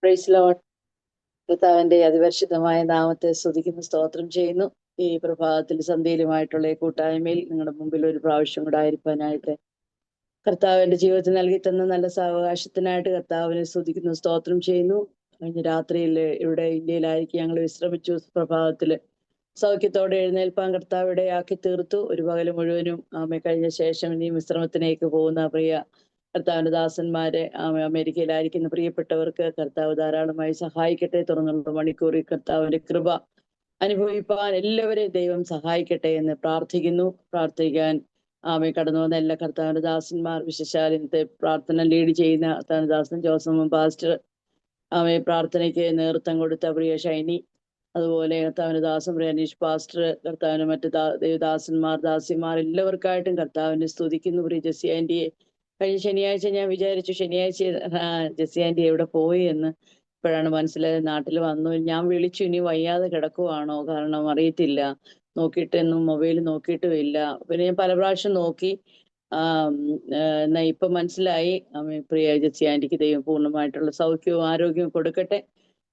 Praise Lord. കർത്താവിന്റെ അതിപരിശുദ്ധമായ നാമത്തെ സ്തുതിക്കുന്നു, സ്തോത്രം ചെയ്യുന്നു. ഈ പ്രഭാതത്തിൽ സന്ധ്യയിലുമായിട്ടുള്ള ഈ കൂട്ടായ്മയിൽ നിങ്ങളുടെ മുമ്പിൽ ഒരു പ്രാവശ്യം കൂടെ ആയിരിക്കാനായിട്ട് കർത്താവിന്റെ ജീവിതത്തിൽ നൽകി തന്ന നല്ല സാവകാശത്തിനായിട്ട് കർത്താവിനെ സ്തുതിക്കുന്നു, സ്തോത്രം ചെയ്യുന്നു. കഴിഞ്ഞ രാത്രിയിൽ ഇവിടെ ഇന്ത്യയിലായിരിക്കും ഞങ്ങൾ വിശ്രമിച്ചു. പ്രഭാതത്തില് സൗഖ്യത്തോടെ എഴുന്നേൽപ്പാൻ കർത്താവ് ഇടയാക്കി തീർത്തു. ഒരു പകല് മുഴുവനും കഴിഞ്ഞ ശേഷം ഇനി വിശ്രമത്തിലേക്ക് പോകുന്ന പ്രിയ കർത്താവിന്റെ ദാസന്മാരെ അമേരിക്കയിലായിരിക്കുന്ന പ്രിയപ്പെട്ടവർക്ക് കർത്താവ് ധാരാളമായി സഹായിക്കട്ടെ. തുറന്നുള്ള മണിക്കൂറിൽ കർത്താവിന്റെ കൃപ അനുഭവിപ്പാൻ എല്ലാവരെയും ദൈവം സഹായിക്കട്ടെ എന്ന് പ്രാർത്ഥിക്കാൻ കടന്നു വന്ന എല്ലാ കർത്താവിന്റെ ദാസന്മാർ, വിശേഷാൽ ഇന്നത്തെ പ്രാർത്ഥന ലീഡ് ചെയ്യുന്ന കർത്താവിന്റെ ദാസൻ ജോസഫ് പാസ്റ്റർ, പ്രാർത്ഥനയ്ക്ക് നേതൃത്വം കൊടുത്ത പ്രിയ ഷൈനി, അതുപോലെ കർത്താവിന്റെ ദാസൻ പ്രിയ അനീഷ് പാസ്റ്റർ, കർത്താവിന് മറ്റ് ദേവദാസന്മാർ, ദാസിമാർ എല്ലാവർക്കായിട്ടും കർത്താവിനെ സ്തുതിക്കുന്നു. പ്രിയ ജെസ്സി ആന്റിയെ കഴിഞ്ഞ ശനിയാഴ്ച ഞാൻ വിചാരിച്ചു ശനിയാഴ്ച ജെസ്സി ആന്റി എവിടെ പോയി എന്ന്. ഇപ്പോഴാണ് മനസ്സിലായത് നാട്ടിൽ വന്നു. ഞാൻ വിളിച്ചു, ഇനി വയ്യാതെ കിടക്കുവാണോ, കാരണം അറിയത്തില്ല, നോക്കിയിട്ടൊന്നും മൊബൈൽ നോക്കിയിട്ടുമില്ല. പിന്നെ ഞാൻ പല പ്രാവശ്യം നോക്കി. എന്നാ ഇപ്പൊ മനസ്സിലായി. പ്രിയ ജെസ്സി ആന്റിക്ക് ദൈവം പൂർണ്ണമായിട്ടുള്ള സൗഖ്യവും ആരോഗ്യവും കൊടുക്കട്ടെ.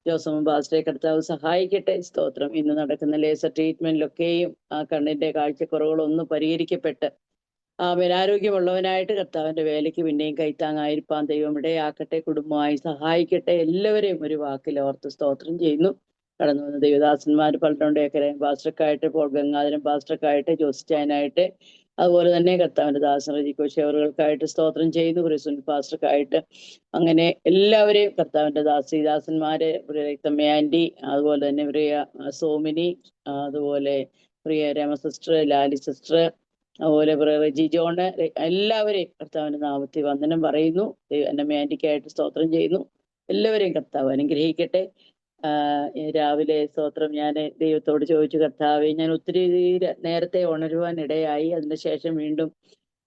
ജോസഫ് പാസ്റ്ററെ കർത്താവ് സഹായിക്കട്ടെ. സ്തോത്രം. ഇന്ന് നടക്കുന്ന ലേസർ ട്രീറ്റ്മെന്റിലൊക്കെയും ആ കണ്ണിന്റെ കാഴ്ചക്കുറവുകളൊന്ന് പരിഹരിക്കപ്പെട്ട് ആരോഗ്യമുള്ളവനായിട്ട് കർത്താവിന്റെ വേലയ്ക്ക് പിന്നെയും കൈത്താങ്ങായിരിക്കാൻ ദൈവം ഇടയാക്കട്ടെ. കുടുംബമായി സഹായിക്കട്ടെ. എല്ലാവരെയും ഒരു വാക്കിൽ ഓർത്ത് സ്തോത്രം ചെയ്യുന്നു. കടന്നു വന്ന ദൈവദാസന്മാർ പലരുണ്ടേക്കരെ പാസ്റ്റർക്കായിട്ട്, പോൾ ഗംഗാധരൻ പാസ്റ്റർക്കായിട്ട്, ജോസിച്ചായനായിട്ട്, അതുപോലെ തന്നെ കർത്താവിന്റെ ദാസൻ റജിക്കോ ഷെവറുകൾക്കായിട്ട് സ്തോത്രം ചെയ്യുന്നു. സുനിൽ പാസ്റ്റർക്കായിട്ട്, അങ്ങനെ എല്ലാവരെയും കർത്താവിന്റെ ദാസന്മാരെ, പ്രിയ രക്തമ്മ ആന്റി, അതുപോലെ തന്നെ പ്രിയ സോമിനി, അതുപോലെ പ്രിയ രമ സിസ്റ്റർ, ലാലി സിസ്റ്റർ, അതുപോലെ പ്രിയ റെജി ജോണ്, എല്ലാവരെയും കർത്താവിന്റെ നാമത്തിൽ വന്ദനം പറയുന്നു. എന്റെ ആന്റിക്കായിട്ട് സ്തോത്രം ചെയ്യുന്നു. എല്ലാവരെയും കർത്താവ് അനുഗ്രഹിക്കട്ടെ. രാവിലെ സ്തോത്രം ഞാൻ ദൈവത്തോട് ചോദിച്ചു, കർത്താവെ ഞാൻ ഒത്തിരി നേരത്തെ ഉണരുവാൻ ഇടയായി. അതിനുശേഷം വീണ്ടും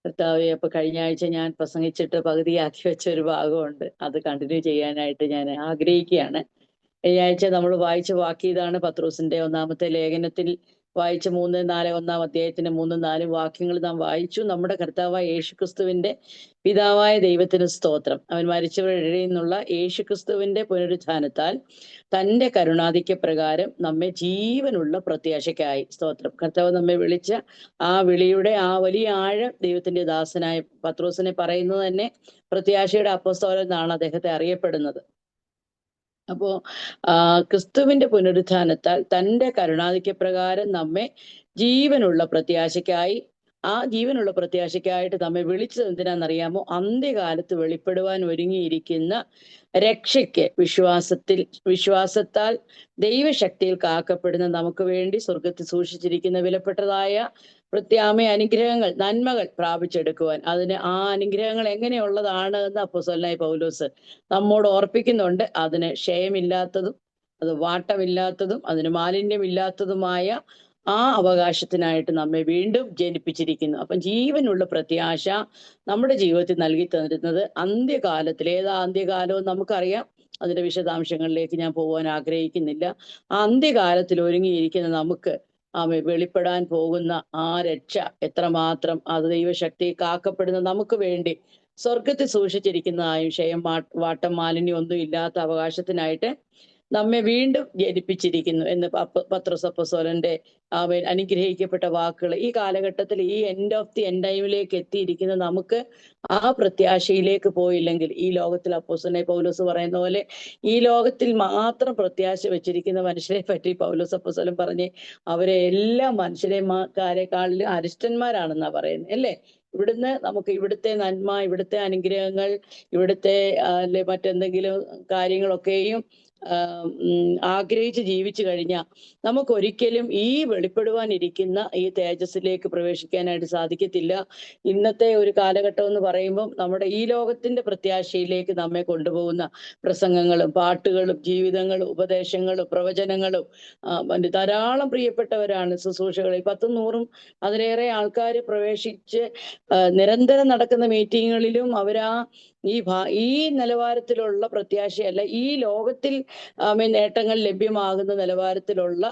കർത്താവെ, അപ്പൊ കഴിഞ്ഞ ആഴ്ച ഞാൻ പ്രസംഗിച്ചിട്ട് പകുതിയാക്കി വെച്ച ഒരു ഭാഗമുണ്ട്, അത് കണ്ടിന്യൂ ചെയ്യാനായിട്ട് ഞാൻ ആഗ്രഹിക്കുകയാണ്. ഈ ആഴ്ച നമ്മൾ വായിച്ച വാക്യം ഇതാണ്. പത്രോസിന്റെ ഒന്നാമത്തെ ലേഖനത്തിൽ വായിച്ച 3-4 ഒന്നാം അധ്യായത്തിന്റെ 3-4 വാക്യങ്ങൾ നാം വായിച്ചു. നമ്മുടെ കർത്താവായ യേശുക്രിസ്തുവിന്റെ പിതാവായ ദൈവത്തിന് സ്തോത്രം. അവൻ മരിച്ചവരുടെ ഇടയിൽ നിന്നുള്ള യേശുക്രിസ്തുവിന്റെ പുനരുത്ഥാനത്താൽ തന്റെ കരുണാധിക്യ പ്രകാരം നമ്മെ ജീവനുള്ള പ്രത്യാശയ്ക്കായി, സ്തോത്രം. കർത്താവ് നമ്മെ വിളിച്ച ആ വിളിയുടെ ആ വലിയ ആഴം ദൈവത്തിന്റെ ദാസനായ പത്രോസിനെ പറയുന്നത് തന്നെ പ്രത്യാശയുടെ അപ്പോസ്തലൻ എന്നാണ് അദ്ദേഹത്തെ അറിയപ്പെടുന്നത്. അപ്പോ ക്രിസ്തുവിന്റെ പുനരുത്ഥാനത്താൽ തന്റെ കരുണാധിക്യ പ്രകാരം നമ്മെ ജീവനുള്ള പ്രത്യാശയ്ക്കായി, ആ ജീവനുള്ള പ്രത്യാശയ്ക്കായിട്ട് നമ്മെ വിളിച്ചത് എന്തിനാണെന്നറിയാമോ? അന്ത്യകാലത്ത് വെളിപ്പെടുവാൻ ഒരുങ്ങിയിരിക്കുന്ന രക്ഷയ്ക്ക് വിശ്വാസത്താൽ ദൈവശക്തിയിൽ കാക്കപ്പെടുന്ന നമുക്ക് വേണ്ടി സ്വർഗത്തിൽ സൂക്ഷിച്ചിരിക്കുന്ന വിലപ്പെട്ടതായ അനുഗ്രഹങ്ങൾ, നന്മകൾ പ്രാപിച്ചെടുക്കുവാൻ, അതിന് ആ അനുഗ്രഹങ്ങൾ എങ്ങനെയുള്ളതാണ് എന്ന് അപ്പോസ്തലനായ പൗലോസ് നമ്മോട് ഓർപ്പിക്കുന്നുണ്ട്. അതിന് ക്ഷയമില്ലാത്തതും അത് വാട്ടമില്ലാത്തതും അതിന് മാലിന്യമില്ലാത്തതുമായ ആ അവകാശത്തിനായിട്ട് നമ്മെ വീണ്ടും ജനിപ്പിച്ചിരിക്കുന്നു. അപ്പം ജീവനുള്ള പ്രത്യാശ നമ്മുടെ ജീവിതത്തിൽ നൽകി തന്നിരുന്നത് അന്ത്യകാലത്തിൽ, ഏതാ അന്ത്യകാലവും നമുക്കറിയാം. അതിന്റെ വിശദാംശങ്ങളിലേക്ക് ഞാൻ പോകാൻ ആഗ്രഹിക്കുന്നില്ല. ആ അന്ത്യകാലത്തിൽ ഒരുങ്ങിയിരിക്കുന്ന നമുക്ക് വെളിപ്പെടാൻ പോകുന്ന ആ രക്ഷ എത്രമാത്രം അത് ദൈവശക്തി കാക്കപ്പെടുന്ന നമുക്ക് വേണ്ടി സ്വർഗത്തിൽ സൂക്ഷിച്ചിരിക്കുന്നതായും വാട്ടം മാലിന്യം ഒന്നും ഇല്ലാത്ത അവകാശത്തിനായിട്ട് നമ്മെ വീണ്ടും ജനിപ്പിച്ചിരിക്കുന്നു എന്ന് പത്രോസ് അപ്പോസ്തലന്റെ അനുഗ്രഹിക്കപ്പെട്ട വാക്കുകൾ ഈ കാലഘട്ടത്തിൽ, ഈ എൻഡ് ഓഫ് ദി എൻഡ് ടൈമിലേക്ക് എത്തിയിരിക്കുന്ന നമുക്ക് ആ പ്രത്യാശയിലേക്ക് പോയില്ലെങ്കിൽ, ഈ ലോകത്തിൽ അപ്പോസ്തലനായ പൗലോസ് പറയുന്ന പോലെ ഈ ലോകത്തിൽ മാത്രം പ്രത്യാശ വെച്ചിരിക്കുന്ന മനുഷ്യരെ പറ്റി പൗലോസ് അപ്പോസ്തലൻ പറഞ്ഞ് അവരെ എല്ലാ മനുഷ്യരെക്കാരെക്കാളിലും അരിഷ്ടന്മാരാണെന്നാ പറയുന്നത്, അല്ലേ? ഇവിടുന്ന് നമുക്ക് ഇവിടുത്തെ നന്മ, ഇവിടുത്തെ അനുഗ്രഹങ്ങൾ, ഇവിടുത്തെ മറ്റെന്തെങ്കിലും കാര്യങ്ങളൊക്കെയും ആഗ്രഹിച്ച് ജീവിച്ചു കഴിഞ്ഞാൽ നമുക്കൊരിക്കലും ഈ വെളിപ്പെടുവാനിരിക്കുന്ന ഈ തേജസ്സിലേക്ക് പ്രവേശിക്കാനായിട്ട് സാധിക്കത്തില്ല. ഇന്നത്തെ ഒരു കാലഘട്ടം എന്ന് പറയുമ്പം നമ്മുടെ ഈ ലോകത്തിന്റെ പ്രത്യാശയിലേക്ക് നമ്മെ കൊണ്ടുപോകുന്ന പ്രസംഗങ്ങളും പാട്ടുകളും ജീവിതങ്ങളും ഉപദേശങ്ങളും പ്രവചനങ്ങളും ധാരാളം പ്രിയപ്പെട്ടവരാണ് ശുശ്രൂഷകളിൽ 100-100 അതിലേറെ ആൾക്കാർ പ്രവേശിച്ച് നിരന്തരം നടക്കുന്ന മീറ്റിങ്ങുകളിലും അവരാ ഈ നിലവാരത്തിലുള്ള പ്രത്യാശയല്ല, ഈ ലോകത്തിൽ നേട്ടങ്ങൾ ലഭ്യമാകുന്ന നിലവാരത്തിലുള്ള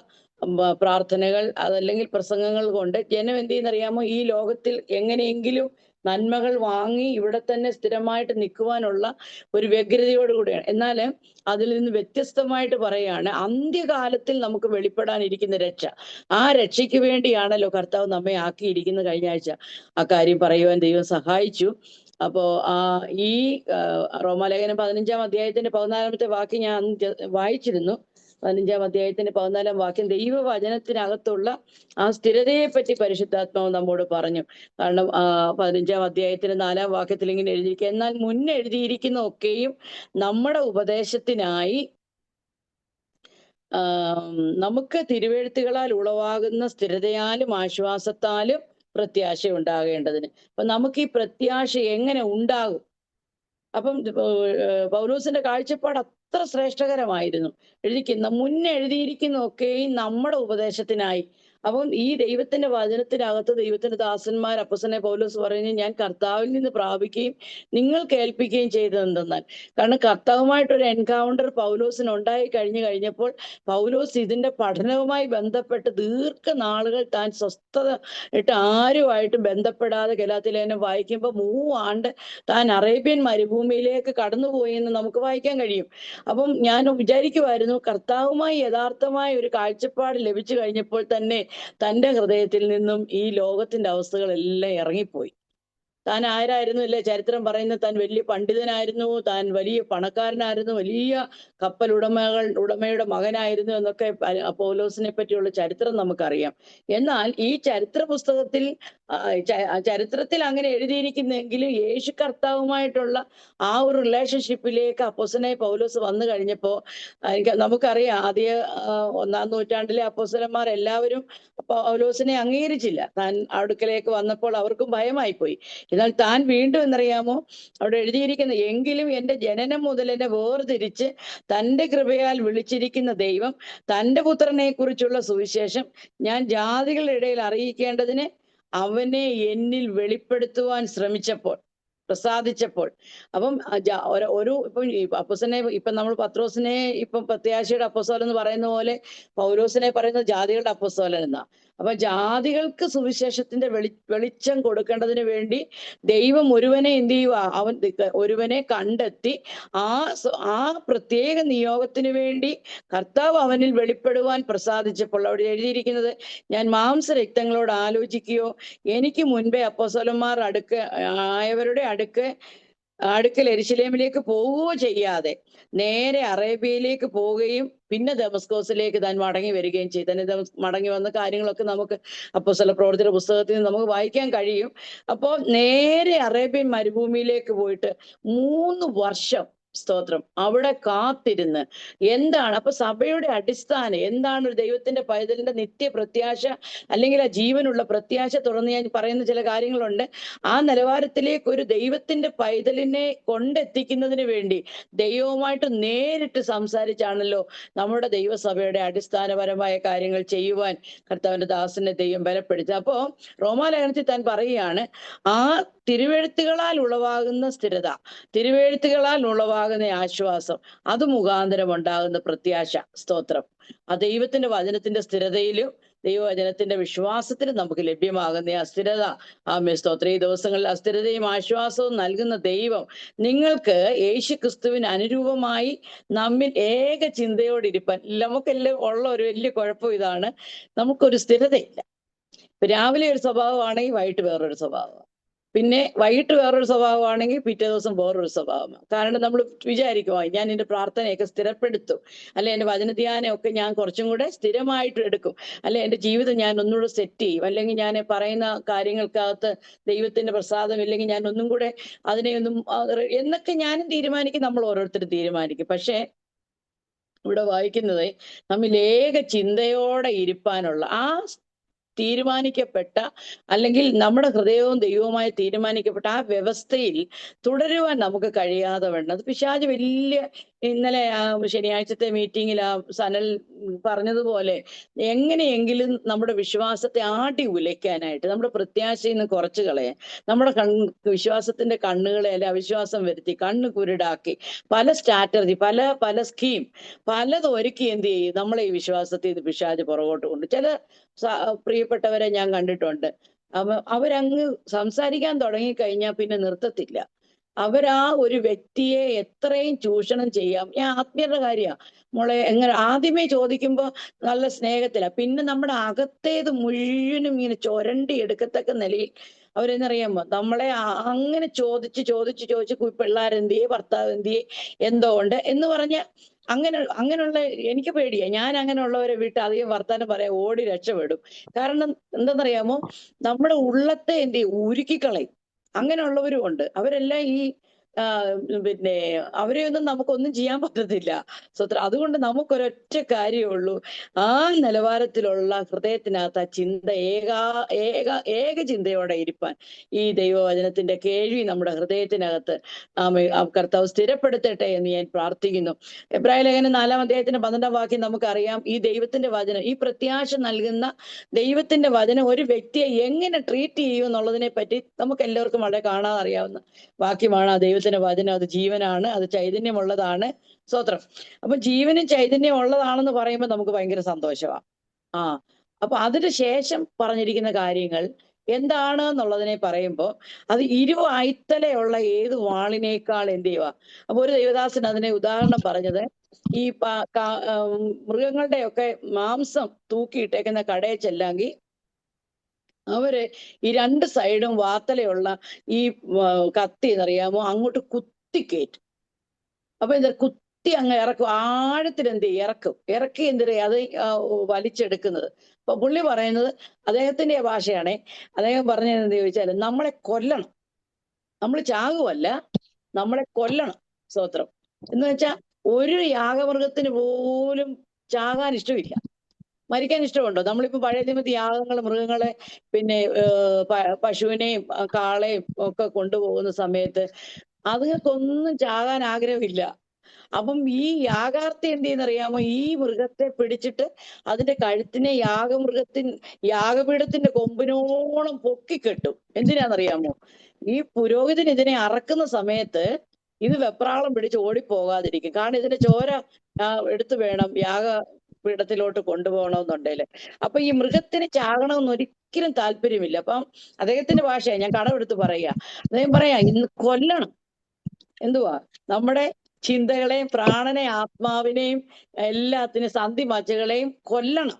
പ്രാർത്ഥനകൾ അതല്ലെങ്കിൽ പ്രസംഗങ്ങൾ കൊണ്ട് ജനം എന്ത് ചെയ്യുന്നറിയാമോ, ഈ ലോകത്തിൽ എങ്ങനെയെങ്കിലും നന്മകൾ വാങ്ങി ഇവിടെ തന്നെ സ്ഥിരമായിട്ട് നിൽക്കുവാനുള്ള ഒരു വ്യഗ്രതയോടുകൂടിയാണ്. എന്നാൽ അതിൽ നിന്ന് വ്യത്യസ്തമായിട്ട് പറയുകയാണ്, അന്ത്യകാലത്തിൽ നമുക്ക് വെളിപ്പെടാനിരിക്കുന്ന രക്ഷ, ആ രക്ഷയ്ക്ക് വേണ്ടിയാണല്ലോ കർത്താവ് നമ്മെ ആക്കിയിരിക്കുന്നത്. കഴിഞ്ഞ ആഴ്ച ആ കാര്യം പറയുവാൻ ദൈവം സഹായിച്ചു. അപ്പോ ഈ റോമാലേഖനം 15-ാം അധ്യായത്തിന്റെ 14-ാമത്തെ വാക്യം ഞാൻ വായിച്ചിരുന്നു. 15-ാം അധ്യായത്തിന്റെ 14-ാം വാക്യം ദൈവവചനത്തിനകത്തുള്ള ആ സ്ഥിരതയെ പറ്റി പരിശുദ്ധാത്മാവ് നമ്മോട് പറഞ്ഞു. കാരണം 15-ാം അധ്യായത്തിന്റെ 4-ാം വാക്യത്തിൽ ഇങ്ങനെ എഴുതിയിരിക്കുക, എന്നാൽ മുന്നെഴുതിയിരിക്കുന്ന ഒക്കെയും നമ്മുടെ ഉപദേശത്തിനായി നമുക്ക് തിരുവെഴുത്തുകളാൽ ഉളവാകുന്ന സ്ഥിരതയാലും ആശ്വാസത്താലും പ്രത്യാശ ഉണ്ടാകേണ്ടതിന്. അപ്പൊ നമുക്ക് ഈ പ്രത്യാശ എങ്ങനെ ഉണ്ടാകും? അപ്പം പൗലോസിന്റെ കാഴ്ചപ്പാട് അത്ര ശ്രേഷ്ഠകരമായിരുന്നു. മുന്നേ എഴുതിയിരിക്കുന്ന ഒക്കെയും നമ്മുടെ ഉപദേശത്തിനായി. അപ്പം ഈ ദൈവത്തിന്റെ വചനത്തിനകത്ത് ദൈവത്തിന്റെ ദാസന്മാർ അപ്പോസ്തലനായ പൗലോസ് പറയുന്നു, ഞാൻ കർത്താവിൽ നിന്ന് പ്രാപിക്കുകയും നിങ്ങൾ കേൾപ്പിക്കുകയും ചെയ്തതെന്തെന്നാൽ. കാരണം കർത്താവുമായിട്ടൊരു എൻകൗണ്ടർ പൗലോസിന് ഉണ്ടായി കഴിഞ്ഞപ്പോൾ പൗലോസ് ഇതിന്റെ പഠനവുമായി ബന്ധപ്പെട്ട് ദീർഘനാളുകൾ താൻ സ്വസ്ഥത ഇട്ട് ആരുമായിട്ടും ബന്ധപ്പെടാതെ ഗലാത്യലേഖനം വായിക്കുമ്പോൾ 3 ആണ്ട് താൻ അറേബ്യൻ മരുഭൂമിയിലേക്ക് കടന്നുപോയി എന്ന് നമുക്ക് വായിക്കാൻ കഴിയും. അപ്പം ഞാൻ വിചാരിക്കുമായിരുന്നു, കർത്താവുമായി യഥാർത്ഥമായ ഒരു കാഴ്ചപ്പാട് ലഭിച്ചു കഴിഞ്ഞപ്പോൾ തന്നെ തൻ്റെ ഹൃദയത്തിൽ നിന്നും ഈ ലോകത്തിന്റെ അവസ്ഥകളെല്ലാം ഇറങ്ങിപ്പോയി. താൻ ആരായിരുന്നു അല്ലേ ചരിത്രം പറയുന്നത്, താൻ വലിയ പണ്ഡിതനായിരുന്നു, താൻ വലിയ പണക്കാരനായിരുന്നു, വലിയ കപ്പൽ ഉടമയുടെ മകനായിരുന്നു എന്നൊക്കെ പൗലോസിനെ പറ്റിയുള്ള ചരിത്രം നമുക്കറിയാം. എന്നാൽ ഈ ചരിത്ര പുസ്തകത്തിൽ ചരിത്രത്തിൽ അങ്ങനെ എഴുതിയിരിക്കുന്നെങ്കിലും യേശു കർത്താവുമായിട്ടുള്ള ആ ഒരു റിലേഷൻഷിപ്പിലേക്ക് അപ്പോസ്തലനായ പൗലോസ് വന്നു കഴിഞ്ഞപ്പോ നമുക്കറിയാം, ആദ്യ 1-ാം നൂറ്റാണ്ടിലെ അപ്പോസ്തലന്മാർ എല്ലാവരും പൗലോസിനെ അംഗീകരിച്ചില്ല. താൻ അടുക്കലേക്ക് വന്നപ്പോൾ അവർക്കും ഭയമായിപ്പോയി. എന്നാൽ താൻ വീണ്ടും എന്നറിയാമോ അവിടെ എഴുതിയിരിക്കുന്ന, എങ്കിലും എൻ്റെ ജനനം മുതൽ എന്നെ വേർതിരിച്ച് തൻ്റെ കൃപയാൽ വിളിച്ചിരിക്കുന്ന ദൈവം തൻ്റെ പുത്രനെ കുറിച്ചുള്ള സുവിശേഷം ഞാൻ ജാതികളുടെ ഇടയിൽ അറിയിക്കേണ്ടതിന് അവനെ എന്നിൽ വെളിപ്പെടുത്തുവാൻ പ്രസാദിച്ചപ്പോൾ. അപ്പം ഇപ്പം അപ്പോസ്തലനെ നമ്മൾ പത്രോസിനെ പ്രത്യാശയുടെ അപ്പോസ്തലൻ എന്ന് പറയുന്ന പോലെ പൗലോസിനെ പറയുന്നത് ജാതികളുടെ അപ്പോസ്തലൻ എന്നാ. അപ്പൊ ജാതികൾക്ക് സുവിശേഷത്തിന്റെ വെളിച്ചം കൊടുക്കേണ്ടതിന് വേണ്ടി ദൈവം ഒരുവനെ എന്ത് ചെയ്യുക, ഒരുവനെ കണ്ടെത്തി ആ പ്രത്യേക നിയോഗത്തിന് വേണ്ടി കർത്താവ് അവനിൽ വെളിപ്പെടുവാൻ പ്രസാദിച്ചപ്പോൾ അവിടെ എഴുതിയിരിക്കുന്നത്, ഞാൻ മാംസരക്തങ്ങളോട് ആലോചിക്കുകയോ എനിക്ക് മുൻപേ അപ്പോസ്തലന്മാർ ആയവരുടെ അടുക്കൽ യെരൂശലേമിലേക്ക് പോവുകയോ ചെയ്യാതെ നേരെ അറേബ്യയിലേക്ക് പോവുകയും പിന്നെ ദമസ്കോസിലേക്ക് താൻ മടങ്ങി വരികയും ചെയ്തു. തന്നെ മടങ്ങി വന്ന കാര്യങ്ങളൊക്കെ നമുക്ക് അപ്പോസ്തല പ്രവൃത്തിയുടെ പുസ്തകത്തിൽ നിന്ന് നമുക്ക് വായിക്കാൻ കഴിയും. അപ്പോൾ നേരെ അറേബ്യൻ മരുഭൂമിയിലേക്ക് പോയിട്ട് 3 വർഷം സ്തോത്രം അവിടെ കാത്തിരുന്ന് എന്താണ് അപ്പൊ സഭയുടെ അടിസ്ഥാനം എന്താണ്, ഒരു ദൈവത്തിന്റെ പൈതലിന്റെ നിത്യപ്രത്യാശ അല്ലെങ്കിൽ ആ ജീവനുള്ള പ്രത്യാശ തുറന്ന് ഞാൻ പറയുന്ന ചില കാര്യങ്ങളുണ്ട്. ആ നിലവാരത്തിലേക്ക് ഒരു ദൈവത്തിന്റെ പൈതലിനെ കൊണ്ടെത്തിക്കുന്നതിന് വേണ്ടി ദൈവവുമായിട്ട് നേരിട്ട് സംസാരിച്ചാണല്ലോ നമ്മുടെ ദൈവസഭയുടെ അടിസ്ഥാനപരമായ കാര്യങ്ങൾ ചെയ്യുവാൻ കർത്താവിന്റെ ദാസനെ ദൈവം ബലപ്പെടുത്തി. അപ്പോ റോമാലേഖനത്തിൽ താൻ പറയുകയാണ്, ആ തിരുവെഴുത്തുകളാൽ ഉളവാകുന്ന സ്ഥിരത, തിരുവെഴുത്തുകളാൽ ഉളവാകുന്ന ആശ്വാസം, അത് മുഖാന്തരം ഉണ്ടാകുന്ന പ്രത്യാശ, സ്തോത്രം, ആ ദൈവത്തിന്റെ വചനത്തിന്റെ സ്ഥിരതയിലും ദൈവവചനത്തിന്റെ വിശ്വാസത്തിലും നമുക്ക് ലഭ്യമാകുന്ന ആ സ്ഥിരത. സ്തോത്രം, ഈ ദിവസങ്ങളിൽ അസ്ഥിരതയും ആശ്വാസവും നൽകുന്ന ദൈവം നിങ്ങൾക്ക് യേശുക്രിസ്തുവിന് അനുരൂപമായി നമ്മിൽ ഏക ചിന്തയോടിരിപ്പാൻ. നമുക്കെല്ലാം ഉള്ള ഒരു വലിയ കുഴപ്പം ഇതാണ്, നമുക്കൊരു സ്ഥിരതയില്ല. രാവിലെ ഒരു സ്വഭാവമാണെങ്കിൽ വൈകിട്ട് വേറൊരു സ്വഭാവമാണ്, പിന്നെ വൈകിട്ട് വേറൊരു സ്വഭാവമാണെങ്കിൽ പിറ്റേ ദിവസം വേറൊരു സ്വഭാവമാണ്. കാരണം നമ്മൾ വിചാരിക്കുമോ ഞാൻ എൻ്റെ പ്രാർത്ഥനയൊക്കെ സ്ഥിരപ്പെടുത്തും, അല്ലെ എൻ്റെ വചനധ്യാനമൊക്കെ ഞാൻ കുറച്ചും കൂടെ സ്ഥിരമായിട്ട് എടുക്കും, അല്ലെ എൻ്റെ ജീവിതം ഞാൻ ഒന്നുകൂടെ സെറ്റ് ചെയ്യും, അല്ലെങ്കിൽ ഞാൻ പറയുന്ന കാര്യങ്ങൾക്കകത്ത് ദൈവത്തിന്റെ പ്രസാദം ഇല്ലെങ്കിൽ ഞാൻ ഒന്നും കൂടെ അതിനെയൊന്നും എന്നൊക്കെ ഞാനും തീരുമാനിക്കും, നമ്മൾ ഓരോരുത്തരും തീരുമാനിക്കും. പക്ഷേ ഇവിടെ വായിക്കുന്നത് നമ്മിൽ ഏക ചിന്തയോടെ ഇരിപ്പാനുള്ള ആ തീരുമാനിക്കപ്പെട്ട അല്ലെങ്കിൽ നമ്മുടെ ഹൃദയവും ദൈവവുമായി തീരുമാനിക്കപ്പെട്ട ആ വ്യവസ്ഥയിൽ തുടരുവാൻ നമുക്ക് കഴിയാതെ വേണം. അത് പിശാച് വലിയ ഇന്നലെ ശനിയാഴ്ചത്തെ മീറ്റിംഗിൽ സനൽ പറഞ്ഞതുപോലെ എങ്ങനെയെങ്കിലും നമ്മുടെ വിശ്വാസത്തെ ആട്ടി ഉലയ്ക്കാനായിട്ട്, നമ്മുടെ പ്രത്യാശയിൽ നിന്ന് കുറച്ചു കളയാൻ, നമ്മുടെ വിശ്വാസത്തിന്റെ കണ്ണുകളെ അല്ലെ അവിശ്വാസം വരുത്തി കണ്ണ് കുരുടാക്കി പല സ്ട്രാറ്റജി, പല പല സ്കീം പലത് ഒരുക്കി എന്ത് ചെയ്യും, നമ്മളെ ഈ വിശ്വാസത്തിൽ നിന്ന് പിശാച് പുറകോട്ട് കൊണ്ട്. ചില പ്രിയപ്പെട്ടവരെ ഞാൻ കണ്ടിട്ടുണ്ട്, അവരങ്ങ് സംസാരിക്കാൻ തുടങ്ങിക്കഴിഞ്ഞാൽ പിന്നെ നിർത്തത്തില്ല. അവരാ ഒരു വ്യക്തിയെ എത്രയും ചൂഷണം ചെയ്യാം. ഞാൻ ആത്മീയരുടെ കാര്യമാണ് മോളെ. എങ്ങനെ ആദ്യമേ ചോദിക്കുമ്പോൾ നല്ല സ്നേഹത്തില, പിന്നെ നമ്മുടെ അകത്തേത് മുഴുവനും ഇങ്ങനെ ചൊരണ്ടി എടുക്കത്തക്ക നിലയിൽ അവരെന്നറിയാമോ നമ്മളെ അങ്ങനെ ചോദിച്ച് പിള്ളേരെന്തിയെ, ഭർത്താവ് എന്തിയെ, എന്തോ ഉണ്ട് എന്ന് പറഞ്ഞ അങ്ങനെയുള്ള എനിക്ക് പേടിയാ. ഞാൻ അങ്ങനെയുള്ളവരെ വിട്ട് അധികം വർത്താനം പറയാൻ ഓടി രക്ഷപ്പെടും. കാരണം എന്തെന്നറിയാമോ, നമ്മുടെ ഉള്ളത്തെ എന്ത് ചെയ്യും, ഉരുക്കിക്കളയും. അങ്ങനെയുള്ളവരും ഉണ്ട്. അവരെല്ലാം ഈ പിന്നെ അവരെയൊന്നും നമുക്കൊന്നും ചെയ്യാൻ പറ്റത്തില്ല. അതുകൊണ്ട് നമുക്കൊരൊറ്റ കാര്യമേ ഉള്ളൂ, ആ നിലവാരത്തിലുള്ള ഹൃദയത്തിനകത്ത് ആ ചിന്ത ഏക ചിന്തയോടെ ഇരിപ്പാൻ ഈ ദൈവവചനത്തിന്റെ കേൾവി നമ്മുടെ ഹൃദയത്തിനകത്ത് കർത്താവ് സ്ഥിരപ്പെടുത്തട്ടെ എന്ന് ഞാൻ പ്രാർത്ഥിക്കുന്നു. എബ്രായ ലേഖനം 4-ാം അധ്യായത്തിന്റെ 12-ാം വാക്യം നമുക്കറിയാം. ഈ ദൈവത്തിന്റെ വചനം, ഈ പ്രത്യാശ നൽകുന്ന ദൈവത്തിന്റെ വചനം ഒരു വ്യക്തിയെ എങ്ങനെ ട്രീറ്റ് ചെയ്യും എന്നുള്ളതിനെ പറ്റി നമുക്ക് എല്ലാവർക്കും വളരെ കാണാതെ അറിയാവുന്ന വാക്യമാണ്. ആ ദൈവത്തിന്റെ വചനം അത് ജീവനാണ്, അത് ചൈതന്യമുള്ളതാണ്. സ്തോത്രം. അപ്പൊ ജീവനും ചൈതന്യം ഉള്ളതാണെന്ന് പറയുമ്പോൾ നമുക്ക് ഭയങ്കര സന്തോഷമാണ്. അപ്പൊ അതിന് ശേഷം പറഞ്ഞിരിക്കുന്ന കാര്യങ്ങൾ എന്താണ് എന്നുള്ളതിനെ പറയുമ്പോൾ അത് ഇരുവായ്ത്തലയുള്ള ഏത് വാളിനേക്കാൾ എന്ത് ചെയ്യുക. അപ്പൊ ഒരു ദൈവദാസൻ അതിനെ ഉദാഹരണം പറഞ്ഞത്, ഈ മൃഗങ്ങളുടെയൊക്കെ മാംസം തൂക്കിയിട്ടേക്കുന്ന കടയിൽ ചെല്ലാമെങ്കിൽ അവര് ഈ രണ്ട് സൈഡും വാത്തലയുള്ള ഈ കത്തി എന്നറിയാമോ അങ്ങോട്ട് കുത്തിക്കയറ്റും. അപ്പൊ എന്താ, കുത്തി അങ്ങ് ഇറക്കും, ആഴത്തിൽ എന്ത് ചെയ്യും, ഇറക്കി എന്തിനാ അത് വലിച്ചെടുക്കുന്നത്. അപ്പൊ പുള്ളി പറയുന്നത്, അദ്ദേഹത്തിന്റെ ഭാഷയാണേ, അദ്ദേഹം പറഞ്ഞത് എന്താ ചോദിച്ചാൽ നമ്മളെ കൊല്ലണം, നമ്മൾ ചാകുവല്ല, നമ്മളെ കൊല്ലണം. സ്തോത്രം. എന്ന് വെച്ചാൽ ഒരു യാഗമൃഗത്തിന് പോലും ചാകാൻ ഇഷ്ടമില്ല, മരിക്കാൻ ഇഷ്ടമുണ്ടോ? നമ്മളിപ്പോ പഴയ നിയമത്തിൽ യാഗങ്ങൾ, മൃഗങ്ങളെ, പിന്നെ പശുവിനെയും കാളയും ഒക്കെ കൊണ്ടുപോകുന്ന സമയത്ത് അതുങ്ങൾക്കൊന്നും ചാകാൻ ആഗ്രഹമില്ല. അപ്പം ഈ യാഗാർത്ഥി എന്ത് ചെയ്യുന്നറിയാമോ, ഈ മൃഗത്തെ പിടിച്ചിട്ട് അതിന്റെ കഴുത്തിനെ യാഗപീഠത്തിന്റെ കൊമ്പിനോളം പൊക്കിക്കെട്ടും. എന്തിനാന്നറിയാമോ, ഈ പുരോഹിതൻ ഇതിനെ അറക്കുന്ന സമയത്ത് ഇത് വെപ്രാളം പിടിച്ച് ഓടിപ്പോകാതിരിക്കും. കാരണം ഇതിന്റെ ചോര എടുത്തു വേണം പീഠത്തിലോട്ട് കൊണ്ടുപോകണമെന്നുണ്ടെങ്കിൽ. അപ്പൊ ഈ മൃഗത്തിന് ചാകണമെന്ന് ഒരിക്കലും താല്പര്യമില്ല. അപ്പം അദ്ദേഹത്തിന്റെ ഭാഷയാണ്, ഞാൻ കടമെടുത്ത് പറയുക. അദ്ദേഹം പറയാ, ഇന്ന് കൊല്ലണം. എന്തുവാ, നമ്മുടെ ചിന്തകളെയും പ്രാണനെ ആത്മാവിനെയും എല്ലാത്തിനും സന്ധി മജ്ജകളെയും കൊല്ലണം.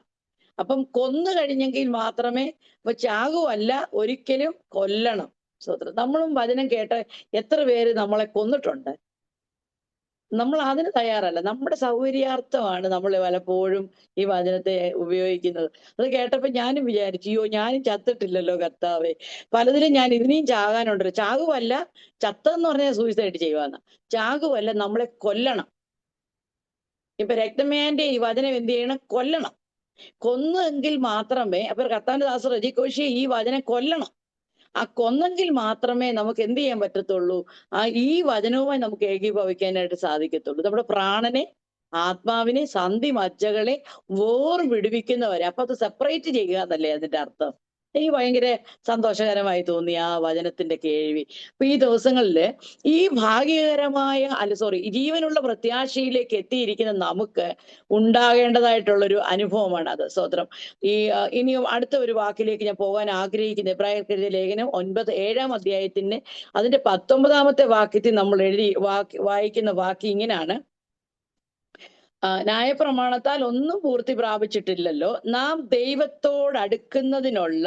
അപ്പം കൊന്നു കഴിഞ്ഞെങ്കിൽ മാത്രമേ, ഇപ്പൊ ചാകുവല്ല, ഒരിക്കലും കൊല്ലണം. സ്വത്രം. നമ്മളും വചനം കേട്ട് എത്ര പേര് നമ്മളെ കൊന്നിട്ടുണ്ട്. നമ്മൾ അതിന് തയ്യാറല്ല. നമ്മുടെ സൗകര്യാർത്ഥമാണ് നമ്മൾ പലപ്പോഴും ഈ വചനത്തെ ഉപയോഗിക്കുന്നത്. അത് കേട്ടപ്പോ ഞാനും വിചാരിച്ചു, അയ്യോ ഞാനും ചത്തിട്ടില്ലല്ലോ കർത്താവേ, പലതിലും ഞാൻ ഇതിനെയും ചാകാനുണ്ടല്ലോ. ചാകുവല്ല, ചത്തെന്ന് പറഞ്ഞാൽ സൂയിസൈഡ് ചെയ്യുവാന്ന്. ചാകുവല്ല, നമ്മളെ കൊല്ലണം. ഇപ്പൊ രക്തമേന്റെ ഈ വചനം എന്ത് ചെയ്യണം, കൊല്ലണം. കൊന്നെങ്കിൽ മാത്രമേ, അപ്പൊ കർത്താവിന്റെ ദാസർ റജി കോശിയെ ഈ വചനം കൊല്ലണം. ആ കൊന്നെങ്കിൽ മാത്രമേ നമുക്ക് എന്ത് ചെയ്യാൻ പറ്റത്തുള്ളൂ, ഈ വചനവുമായി നമുക്ക് ഏകീഭവിക്കാനായിട്ട് സാധിക്കത്തുള്ളൂ. നമ്മുടെ പ്രാണനെ, ആത്മാവിനെ, സന്ധി മജ്ജകളെ വിടുവിക്കുന്നവരെ. അപ്പൊ അത് സെപ്പറേറ്റ് ചെയ്യുക എന്നല്ലേ അതിന്റെ അർത്ഥം. എനിക്ക് ഭയങ്കര സന്തോഷകരമായി തോന്നി ആ വചനത്തിന്റെ കേൾവി. അപ്പൊ ഈ ദിവസങ്ങളില് ഈ ജീവനുള്ള പ്രത്യാശയിലേക്ക് എത്തിയിരിക്കുന്ന നമുക്ക് ഉണ്ടാകേണ്ടതായിട്ടുള്ളൊരു അനുഭവമാണ് അത്. സ്തോത്രം. ഇനിയും അടുത്ത ഒരു വാക്കിലേക്ക് ഞാൻ പോകാൻ ആഗ്രഹിക്കുന്നത്, എബ്രായർക്കെഴുതിയ ലേഖനം 7-ാം അധ്യായത്തിന് അതിന്റെ 19-ാമത്തെ വാക്യത്തിൽ നമ്മൾ വായിക്കുന്ന വാക്യം ഇങ്ങനെയാണ്: ന്യായപ്രമാണത്താൽ ഒന്നും പൂർത്തി പ്രാപിച്ചിട്ടില്ലല്ലോ, നാം ദൈവത്തോടടുക്കുന്നതിനുള്ള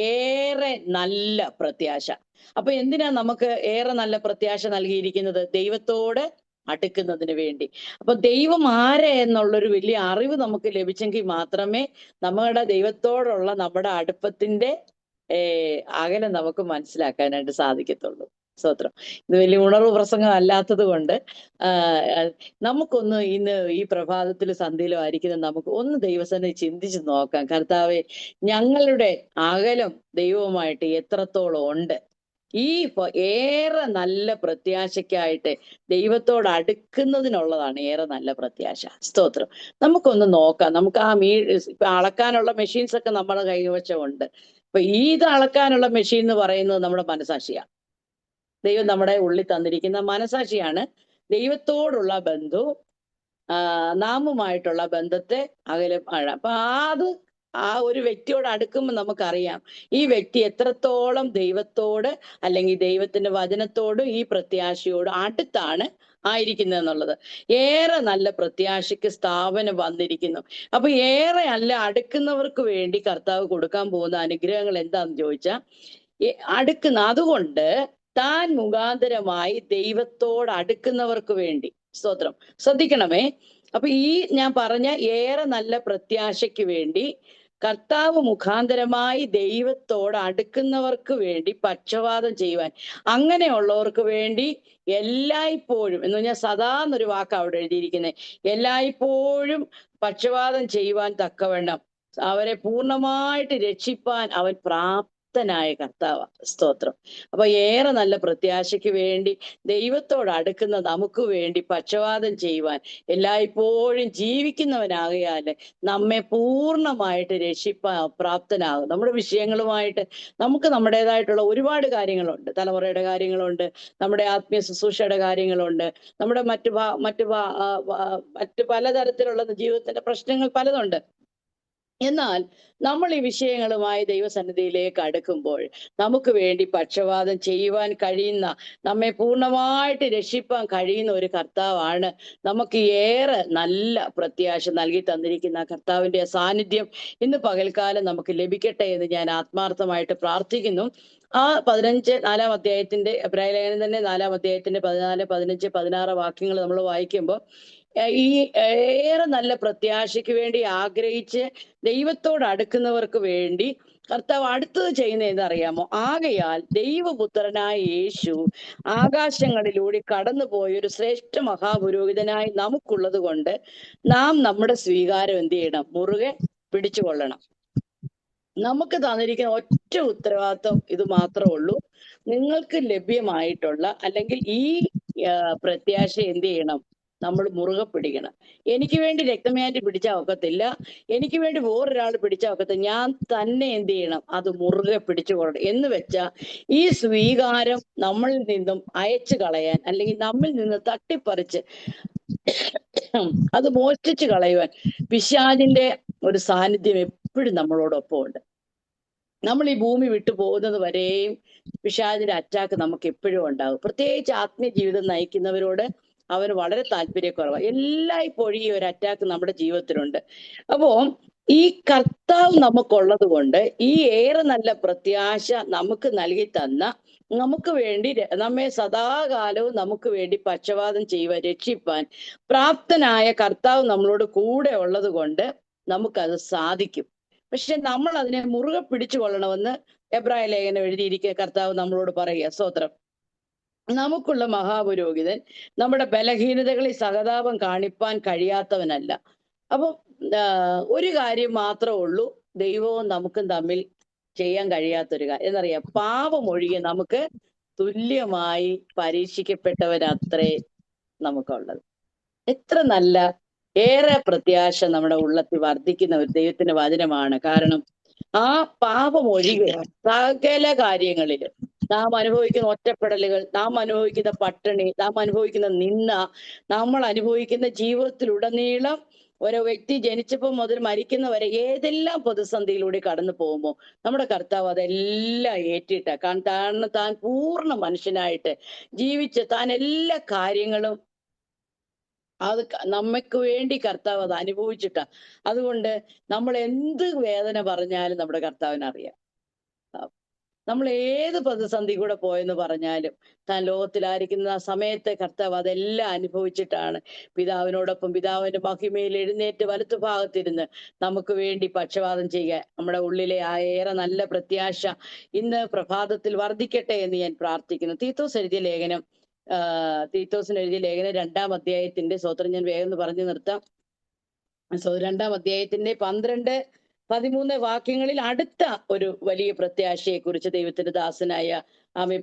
ഏറെ നല്ല പ്രത്യാശ. അപ്പൊ എന്തിനാ നമുക്ക് ഏറെ നല്ല പ്രത്യാശ നൽകിയിരിക്കുന്നത്? ദൈവത്തോട് അടുക്കുന്നതിന് വേണ്ടി. അപ്പൊ ദൈവം ആരെ എന്നുള്ളൊരു വലിയ അറിവ് നമുക്ക് ലഭിച്ചെങ്കിൽ മാത്രമേ നമ്മുടെ ദൈവത്തോടുള്ള നമ്മുടെ അടുപ്പത്തിന്റെ അകലം നമുക്ക് മനസ്സിലാക്കാനായിട്ട് സാധിക്കത്തുള്ളൂ. സ്തോത്രം. ഇത് വലിയ ഉണർവ് പ്രസംഗം അല്ലാത്തത് കൊണ്ട് നമുക്കൊന്ന് ഇന്ന് ഈ പ്രഭാതത്തിൽ സന്ധ്യയിലും ആയിരിക്കുന്ന നമുക്ക് ഒന്ന് ദൈവസന്നിധി ചിന്തിച്ച് നോക്കാം. കർത്താവെ, ഞങ്ങളുടെ അകലം ദൈവവുമായിട്ട് എത്രത്തോളം ഉണ്ട്? ഈ ഏറെ നല്ല പ്രത്യാശയ്ക്കായിട്ട് ദൈവത്തോട് അടുക്കുന്നതിനുള്ളതാണ് ഏറെ നല്ല പ്രത്യാശ. സ്തോത്രം. നമുക്കൊന്ന് നോക്കാം. നമുക്ക് ആ ഇപ്പൊ അളക്കാനുള്ള മെഷീൻസ് ഒക്കെ നമ്മുടെ കൈവശമുണ്ട്. ഇപ്പൊ ഇത് അളക്കാനുള്ള മെഷീൻ എന്ന് പറയുന്നത് നമ്മുടെ മനസാക്ഷിയാണ്. ദൈവം നമ്മുടെ ഉള്ളിൽ തന്നിരിക്കുന്ന മനസാക്ഷിയാണ്. ദൈവത്തോടുള്ള ബന്ധവും നാമുമായിട്ടുള്ള ബന്ധത്തെ അപ്പൊ ആ ഒരു വ്യക്തിയോട് അടുക്കുമ്പോൾ നമുക്കറിയാം ഈ വ്യക്തി എത്രത്തോളം ദൈവത്തോട് അല്ലെങ്കിൽ ദൈവത്തിന്റെ വചനത്തോടും ഈ പ്രത്യാശയോട് അടുത്താണ് ആയിരിക്കുന്നത് എന്നുള്ളത്. ഏറെ നല്ല പ്രത്യാശയ്ക്ക് സ്ഥാപനം വന്നിരിക്കുന്നു. അപ്പൊ ഏറെ അല്ല അടുക്കുന്നവർക്ക് വേണ്ടി കർത്താവ് കൊടുക്കാൻ പോകുന്ന അനുഗ്രഹങ്ങൾ എന്താന്ന് ചോദിച്ചാൽ അതുകൊണ്ട് താൻ മുഖാന്തരമായി ദൈവത്തോട് അടുക്കുന്നവർക്ക് വേണ്ടി. സ്തോത്രം. ശ്രദ്ധിക്കണമേ. അപ്പൊ ഈ ഞാൻ പറഞ്ഞ ഏറെ നല്ല പ്രത്യാശയ്ക്ക് വേണ്ടി കർത്താവ് മുഖാന്തരമായി ദൈവത്തോട് അടുക്കുന്നവർക്ക് വേണ്ടി പക്ഷവാതം ചെയ്യുവാൻ, അങ്ങനെയുള്ളവർക്ക് വേണ്ടി എല്ലായ്പ്പോഴും എന്ന് പറഞ്ഞാൽ സദാ എന്നൊരു വാക്ക് അവിടെ എഴുതിയിരിക്കുന്നത്, എല്ലായ്പ്പോഴും പക്ഷവാതം ചെയ്യുവാൻ തക്കവണ്ണം അവരെ പൂർണ്ണമായിട്ട് രക്ഷിപ്പാൻ അവൻ പ്രാപ്തനായ കർത്താവ്. സ്തോത്രം. അപ്പൊ ഏറെ നല്ല പ്രത്യാശയ്ക്ക് വേണ്ടി ദൈവത്തോട് അടുക്കുന്ന നമുക്ക് വേണ്ടി പക്ഷവാതം ചെയ്യുവാൻ എല്ലായ്പ്പോഴും ജീവിക്കുന്നവനാകയാൽ നമ്മെ പൂർണ്ണമായിട്ട് രക്ഷിപ്പാൻ പ്രാപ്തനാകും. നമ്മുടെ വിഷയങ്ങളുമായിട്ട് നമുക്ക് നമ്മുടേതായിട്ടുള്ള ഒരുപാട് കാര്യങ്ങളുണ്ട്. തലമുറയുടെ കാര്യങ്ങളുണ്ട്, നമ്മുടെ ആത്മീയ ശുശ്രൂഷയുടെ കാര്യങ്ങളുണ്ട്, നമ്മുടെ മറ്റു പലതരത്തിലുള്ള ജീവിതത്തിന്റെ പ്രശ്നങ്ങൾ പലതുണ്ട്. എന്നാൽ നമ്മൾ ഈ വിഷയങ്ങളുമായി ദൈവസന്നിധിയിലേക്ക് അടുക്കുമ്പോൾ നമുക്ക് വേണ്ടി പക്ഷവാതം ചെയ്യുവാൻ കഴിയുന്ന, നമ്മെ പൂർണ്ണമായിട്ട് രക്ഷിപ്പാൻ കഴിയുന്ന ഒരു കർത്താവാണ് നമുക്ക് ഏറെ നല്ല പ്രത്യാശ നൽകി തന്നിരിക്കുന്ന കർത്താവിന്റെ സാന്നിധ്യം ഇന്ന് പകൽക്കാലം നമുക്ക് ലഭിക്കട്ടെ എന്ന് ഞാൻ ആത്മാർത്ഥമായിട്ട് പ്രാർത്ഥിക്കുന്നു. ആ 4 അധ്യായത്തിന്റെ എബ്രായ ലേഖനം തന്നെ 4 അധ്യായത്തിന്റെ 14, 15, 16 വാക്യങ്ങൾ നമ്മൾ വായിക്കുമ്പോൾ ഈ ഏറെ നല്ല പ്രത്യാശയ്ക്ക് വേണ്ടി ആഗ്രഹിച്ച് ദൈവത്തോട് അടുക്കുന്നവർക്ക് വേണ്ടി കർത്താവ് അടുത്തത് ചെയ്യുന്നത് എന്തറിയാമോ? ആകയാൽ ദൈവപുത്രനായ യേശു ആകാശങ്ങളിലൂടെ കടന്നുപോയ ഒരു ശ്രേഷ്ഠ മഹാപുരോഹിതനായി നമുക്കുള്ളത് കൊണ്ട് നാം നമ്മുടെ സ്വീകാരം എന്ത് ചെയ്യണം? മുറുകെ പിടിച്ചുകൊള്ളണം. നമുക്ക് തന്നിരിക്കുന്ന ഒറ്റ ഉത്തരവാദിത്വം ഇത് മാത്രമേ ഉള്ളൂ. നിങ്ങൾക്ക് ലഭ്യമായിട്ടുള്ള അല്ലെങ്കിൽ ഈ പ്രത്യാശ എന്ത് ചെയ്യണം? നമ്മൾ മുറുകെ പിടിക്കണം. എനിക്ക് വേണ്ടി രക്തമേറ്റി പിടിച്ചാൽ ഒക്കത്തില്ല, എനിക്ക് വേണ്ടി വേറൊരാൾ പിടിച്ചാൽ ഒക്കത്തില്ല. ഞാൻ തന്നെ എന്ത് ചെയ്യണം? അത് മുറുകെ പിടിച്ചുകൊള്ളണം. എന്ന് വെച്ചാൽ ഈ സ്വീകാരം നമ്മളിൽ നിന്നും അയച്ചു കളയാൻ അല്ലെങ്കിൽ നമ്മിൽ നിന്ന് തട്ടിപ്പറിച്ച് അത് മോഷ്ടിച്ചു കളയുവാൻ പിശാചിന്റെ ഒരു സാന്നിധ്യം എപ്പോഴും നമ്മളോടൊപ്പം ഉണ്ട്. നമ്മൾ ഈ ഭൂമി വിട്ടു പോകുന്നത് വരെയും പിശാചിന്റെ അറ്റാക്ക് നമുക്ക് എപ്പോഴും ഉണ്ടാകും. പ്രത്യേകിച്ച് ആത്മീയ ജീവിതം നയിക്കുന്നവരോട് അവന് വളരെ താല്പര്യക്കുറവാണ്. എല്ലായ്പ്പോഴും ഈ ഒരു അറ്റാക്ക് നമ്മുടെ ജീവിതത്തിലുണ്ട്. അപ്പോ ഈ കർത്താവ് നമുക്കുള്ളത് കൊണ്ട് ഈ ഏറെ നല്ല പ്രത്യാശ നമുക്ക് നൽകി തന്ന, നമുക്ക് വേണ്ടി നമ്മെ സദാകാലവും നമുക്ക് വേണ്ടി പക്ഷവാതം ചെയ്യുവാൻ, രക്ഷിപ്പാൻ പ്രാപ്തനായ കർത്താവ് നമ്മളോട് കൂടെ ഉള്ളത് കൊണ്ട് നമുക്കത് സാധിക്കും. പക്ഷെ നമ്മൾ അതിനെ മുറുകെ പിടിച്ചു കൊള്ളണമെന്ന് എബ്രായ ലേഖനം എഴുതിയിരിക്കുക കർത്താവ് നമ്മളോട് പറയുക. സ്തോത്രം. നമുക്കുള്ള മഹാപുരോഹിതൻ നമ്മുടെ ബലഹീനതകളിൽ സഹതാപം കാണിപ്പാൻ കഴിയാത്തവനല്ല. അപ്പം ഒരു കാര്യം മാത്രമേ ഉള്ളൂ ദൈവവും നമുക്കും തമ്മിൽ ചെയ്യാൻ കഴിയാത്തൊരു കാര്യം എന്നറിയാം. പാപമൊഴികെ നമുക്ക് തുല്യമായി പരീക്ഷിക്കപ്പെട്ടവരത്രേ നമുക്കുള്ളത്. എത്ര നല്ല ഏറെ പ്രത്യാശ നമ്മുടെ ഉള്ളത്തിൽ വർദ്ധിക്കുന്ന ഒരു ദൈവത്തിന്റെ വചനമാണ്. കാരണം ആ പാപമൊഴികെ സകല കാര്യങ്ങളിലും നാം അനുഭവിക്കുന്ന ഒറ്റപ്പെടലുകൾ, നാം അനുഭവിക്കുന്ന പട്ടിണി, നാം അനുഭവിക്കുന്ന നിന്ദ, നമ്മൾ അനുഭവിക്കുന്ന ജീവിതത്തിലുടനീളം ഓരോ വ്യക്തി ജനിച്ചപ്പോൾ മുതൽ മരിക്കുന്നവരെ ഏതെല്ലാം പ്രതിസന്ധിയിലൂടെ കടന്നു പോകുമ്പോൾ നമ്മുടെ കർത്താവ് അതെല്ലാം ഏറ്റിട്ട, കാരണം താൻ പൂർണ്ണ മനുഷ്യനായിട്ട് ജീവിച്ച് താൻ എല്ലാ കാര്യങ്ങളും അത് നമുക്ക് വേണ്ടി കർത്താവ് അത് അനുഭവിച്ചിട്ടാ. അതുകൊണ്ട് നമ്മൾ എന്ത് വേദന പറഞ്ഞാലും നമ്മുടെ കർത്താവിന് അറിയാം. നമ്മൾ ഏത് പ്രതിസന്ധി കൂടെ പോയെന്ന് പറഞ്ഞാലും താൻ ലോകത്തിലായിരിക്കുന്ന സമയത്തെ കർത്താവ് അതെല്ലാം അനുഭവിച്ചിട്ടാണ് പിതാവിനോടൊപ്പം പിതാവിന്റെ മഹിമയിൽ എഴുന്നേറ്റ് വലത്തു ഭാഗത്തിരുന്ന് നമുക്ക് വേണ്ടി പക്ഷവാതം ചെയ്യാൻ. നമ്മുടെ ഉള്ളിലെ ആ ഏറെ നല്ല പ്രത്യാശ ഇന്ന് പ്രഭാതത്തിൽ വർദ്ധിക്കട്ടെ എന്ന് ഞാൻ പ്രാർത്ഥിക്കുന്നു. തീത്തോസ് എഴുതിയ ലേഖനം തീത്തോസിന് എഴുതിയ ലേഖനം 2-ാം അധ്യായത്തിന്റെ, സ്വോത്രം ഞാൻ വേഗം പറഞ്ഞു നിർത്താം. 2-ാം അധ്യായത്തിന്റെ 12, 13 വാക്യങ്ങളിൽ അടുത്ത ഒരു വലിയ പ്രത്യാശയെ കുറിച്ച് ദൈവത്തിന്റെ ദാസനായ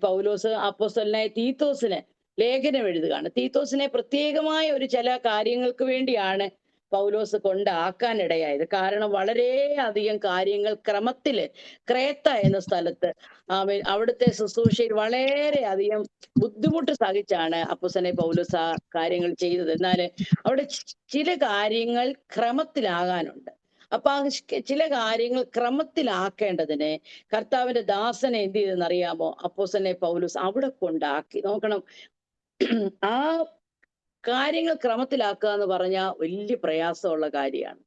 പൗലോസ് അപ്പോസ്തലനായ തീത്തോസിന് ലേഖനം എഴുതുകയാണ്. തീത്തോസിനെ പ്രത്യേകമായ ഒരു ചില കാര്യങ്ങൾക്ക് വേണ്ടിയാണ് പൗലോസ് കൊണ്ടാക്കാനിടയായത്. കാരണം വളരെയധികം കാര്യങ്ങൾ ക്രമത്തില് ക്രേത്ത എന്ന സ്ഥലത്ത് അവിടുത്തെ ശുശ്രൂഷയിൽ വളരെയധികം ബുദ്ധിമുട്ട് സഹിച്ചാണ് അപ്പോസ്തലനായ പൗലോസ് ആ കാര്യങ്ങൾ ചെയ്തത്. എന്നാല് അവിടെ ചില കാര്യങ്ങൾ ക്രമത്തിലാകാനുണ്ട്. അപ്പൊ ആ ചില കാര്യങ്ങൾ ക്രമത്തിലാക്കേണ്ടതിന് കർത്താവിന്റെ ദാസനെ എന്ത് ചെയ്തെന്നറിയാമോ? അപ്പോസ്തലനായ പൗലോസ് അവിടെ കൊണ്ടാക്കി. നോക്കണം, ആ കാര്യങ്ങൾ ക്രമത്തിലാക്കുക എന്ന് പറഞ്ഞാൽ വലിയ പ്രയാസമുള്ള കാര്യമാണ്.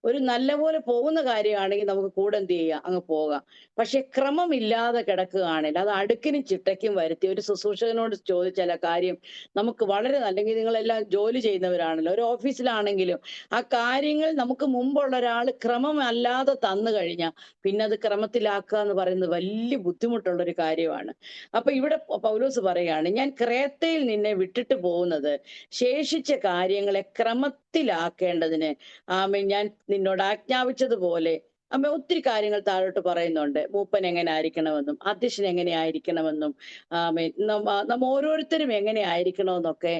ഒരു നല്ലപോലെ പോകുന്ന കാര്യമാണെങ്കിൽ നമുക്ക് കൂടെ എന്ത് ചെയ്യാം, അങ്ങ് പോകാം. പക്ഷെ ക്രമമില്ലാതെ കിടക്കുകയാണെങ്കിൽ അത് അടുക്കിനും ചിട്ടയ്ക്കും വരുത്തി ഒരു ശുശ്രൂഷകനോട് ചോദിച്ചാൽ ആ കാര്യം നമുക്ക് വളരെ, അല്ലെങ്കിൽ നിങ്ങളെല്ലാം ജോലി ചെയ്യുന്നവരാണല്ലോ, ഒരു ഓഫീസിലാണെങ്കിലും ആ കാര്യങ്ങൾ നമുക്ക് മുമ്പുള്ള ഒരാൾ ക്രമമല്ലാതെ തന്നു കഴിഞ്ഞാൽ പിന്നെ അത് ക്രമത്തിലാക്കുക എന്ന് പറയുന്നത് വലിയ ബുദ്ധിമുട്ടുള്ള ഒരു കാര്യമാണ്. അപ്പൊ ഇവിടെ പൗലോസ് പറയാണ്, ഞാൻ ക്രേത്തയിൽ നിന്നെ വിട്ടിട്ട് പോകുന്നത് ശേഷിച്ച കാര്യങ്ങളെ ക്രമത്തിലാക്കേണ്ടതിന് ഞാൻ നിന്നോട് ആജ്ഞാപിച്ചതുപോലെ. ഒത്തിരി കാര്യങ്ങൾ താഴോട്ട് പറയുന്നുണ്ട്. മൂപ്പൻ എങ്ങനെ ആയിരിക്കണമെന്നും അധ്യക്ഷൻ എങ്ങനെ ആയിരിക്കണമെന്നും നമ്മ ഓരോരുത്തരും എങ്ങനെ ആയിരിക്കണമെന്നൊക്കെ.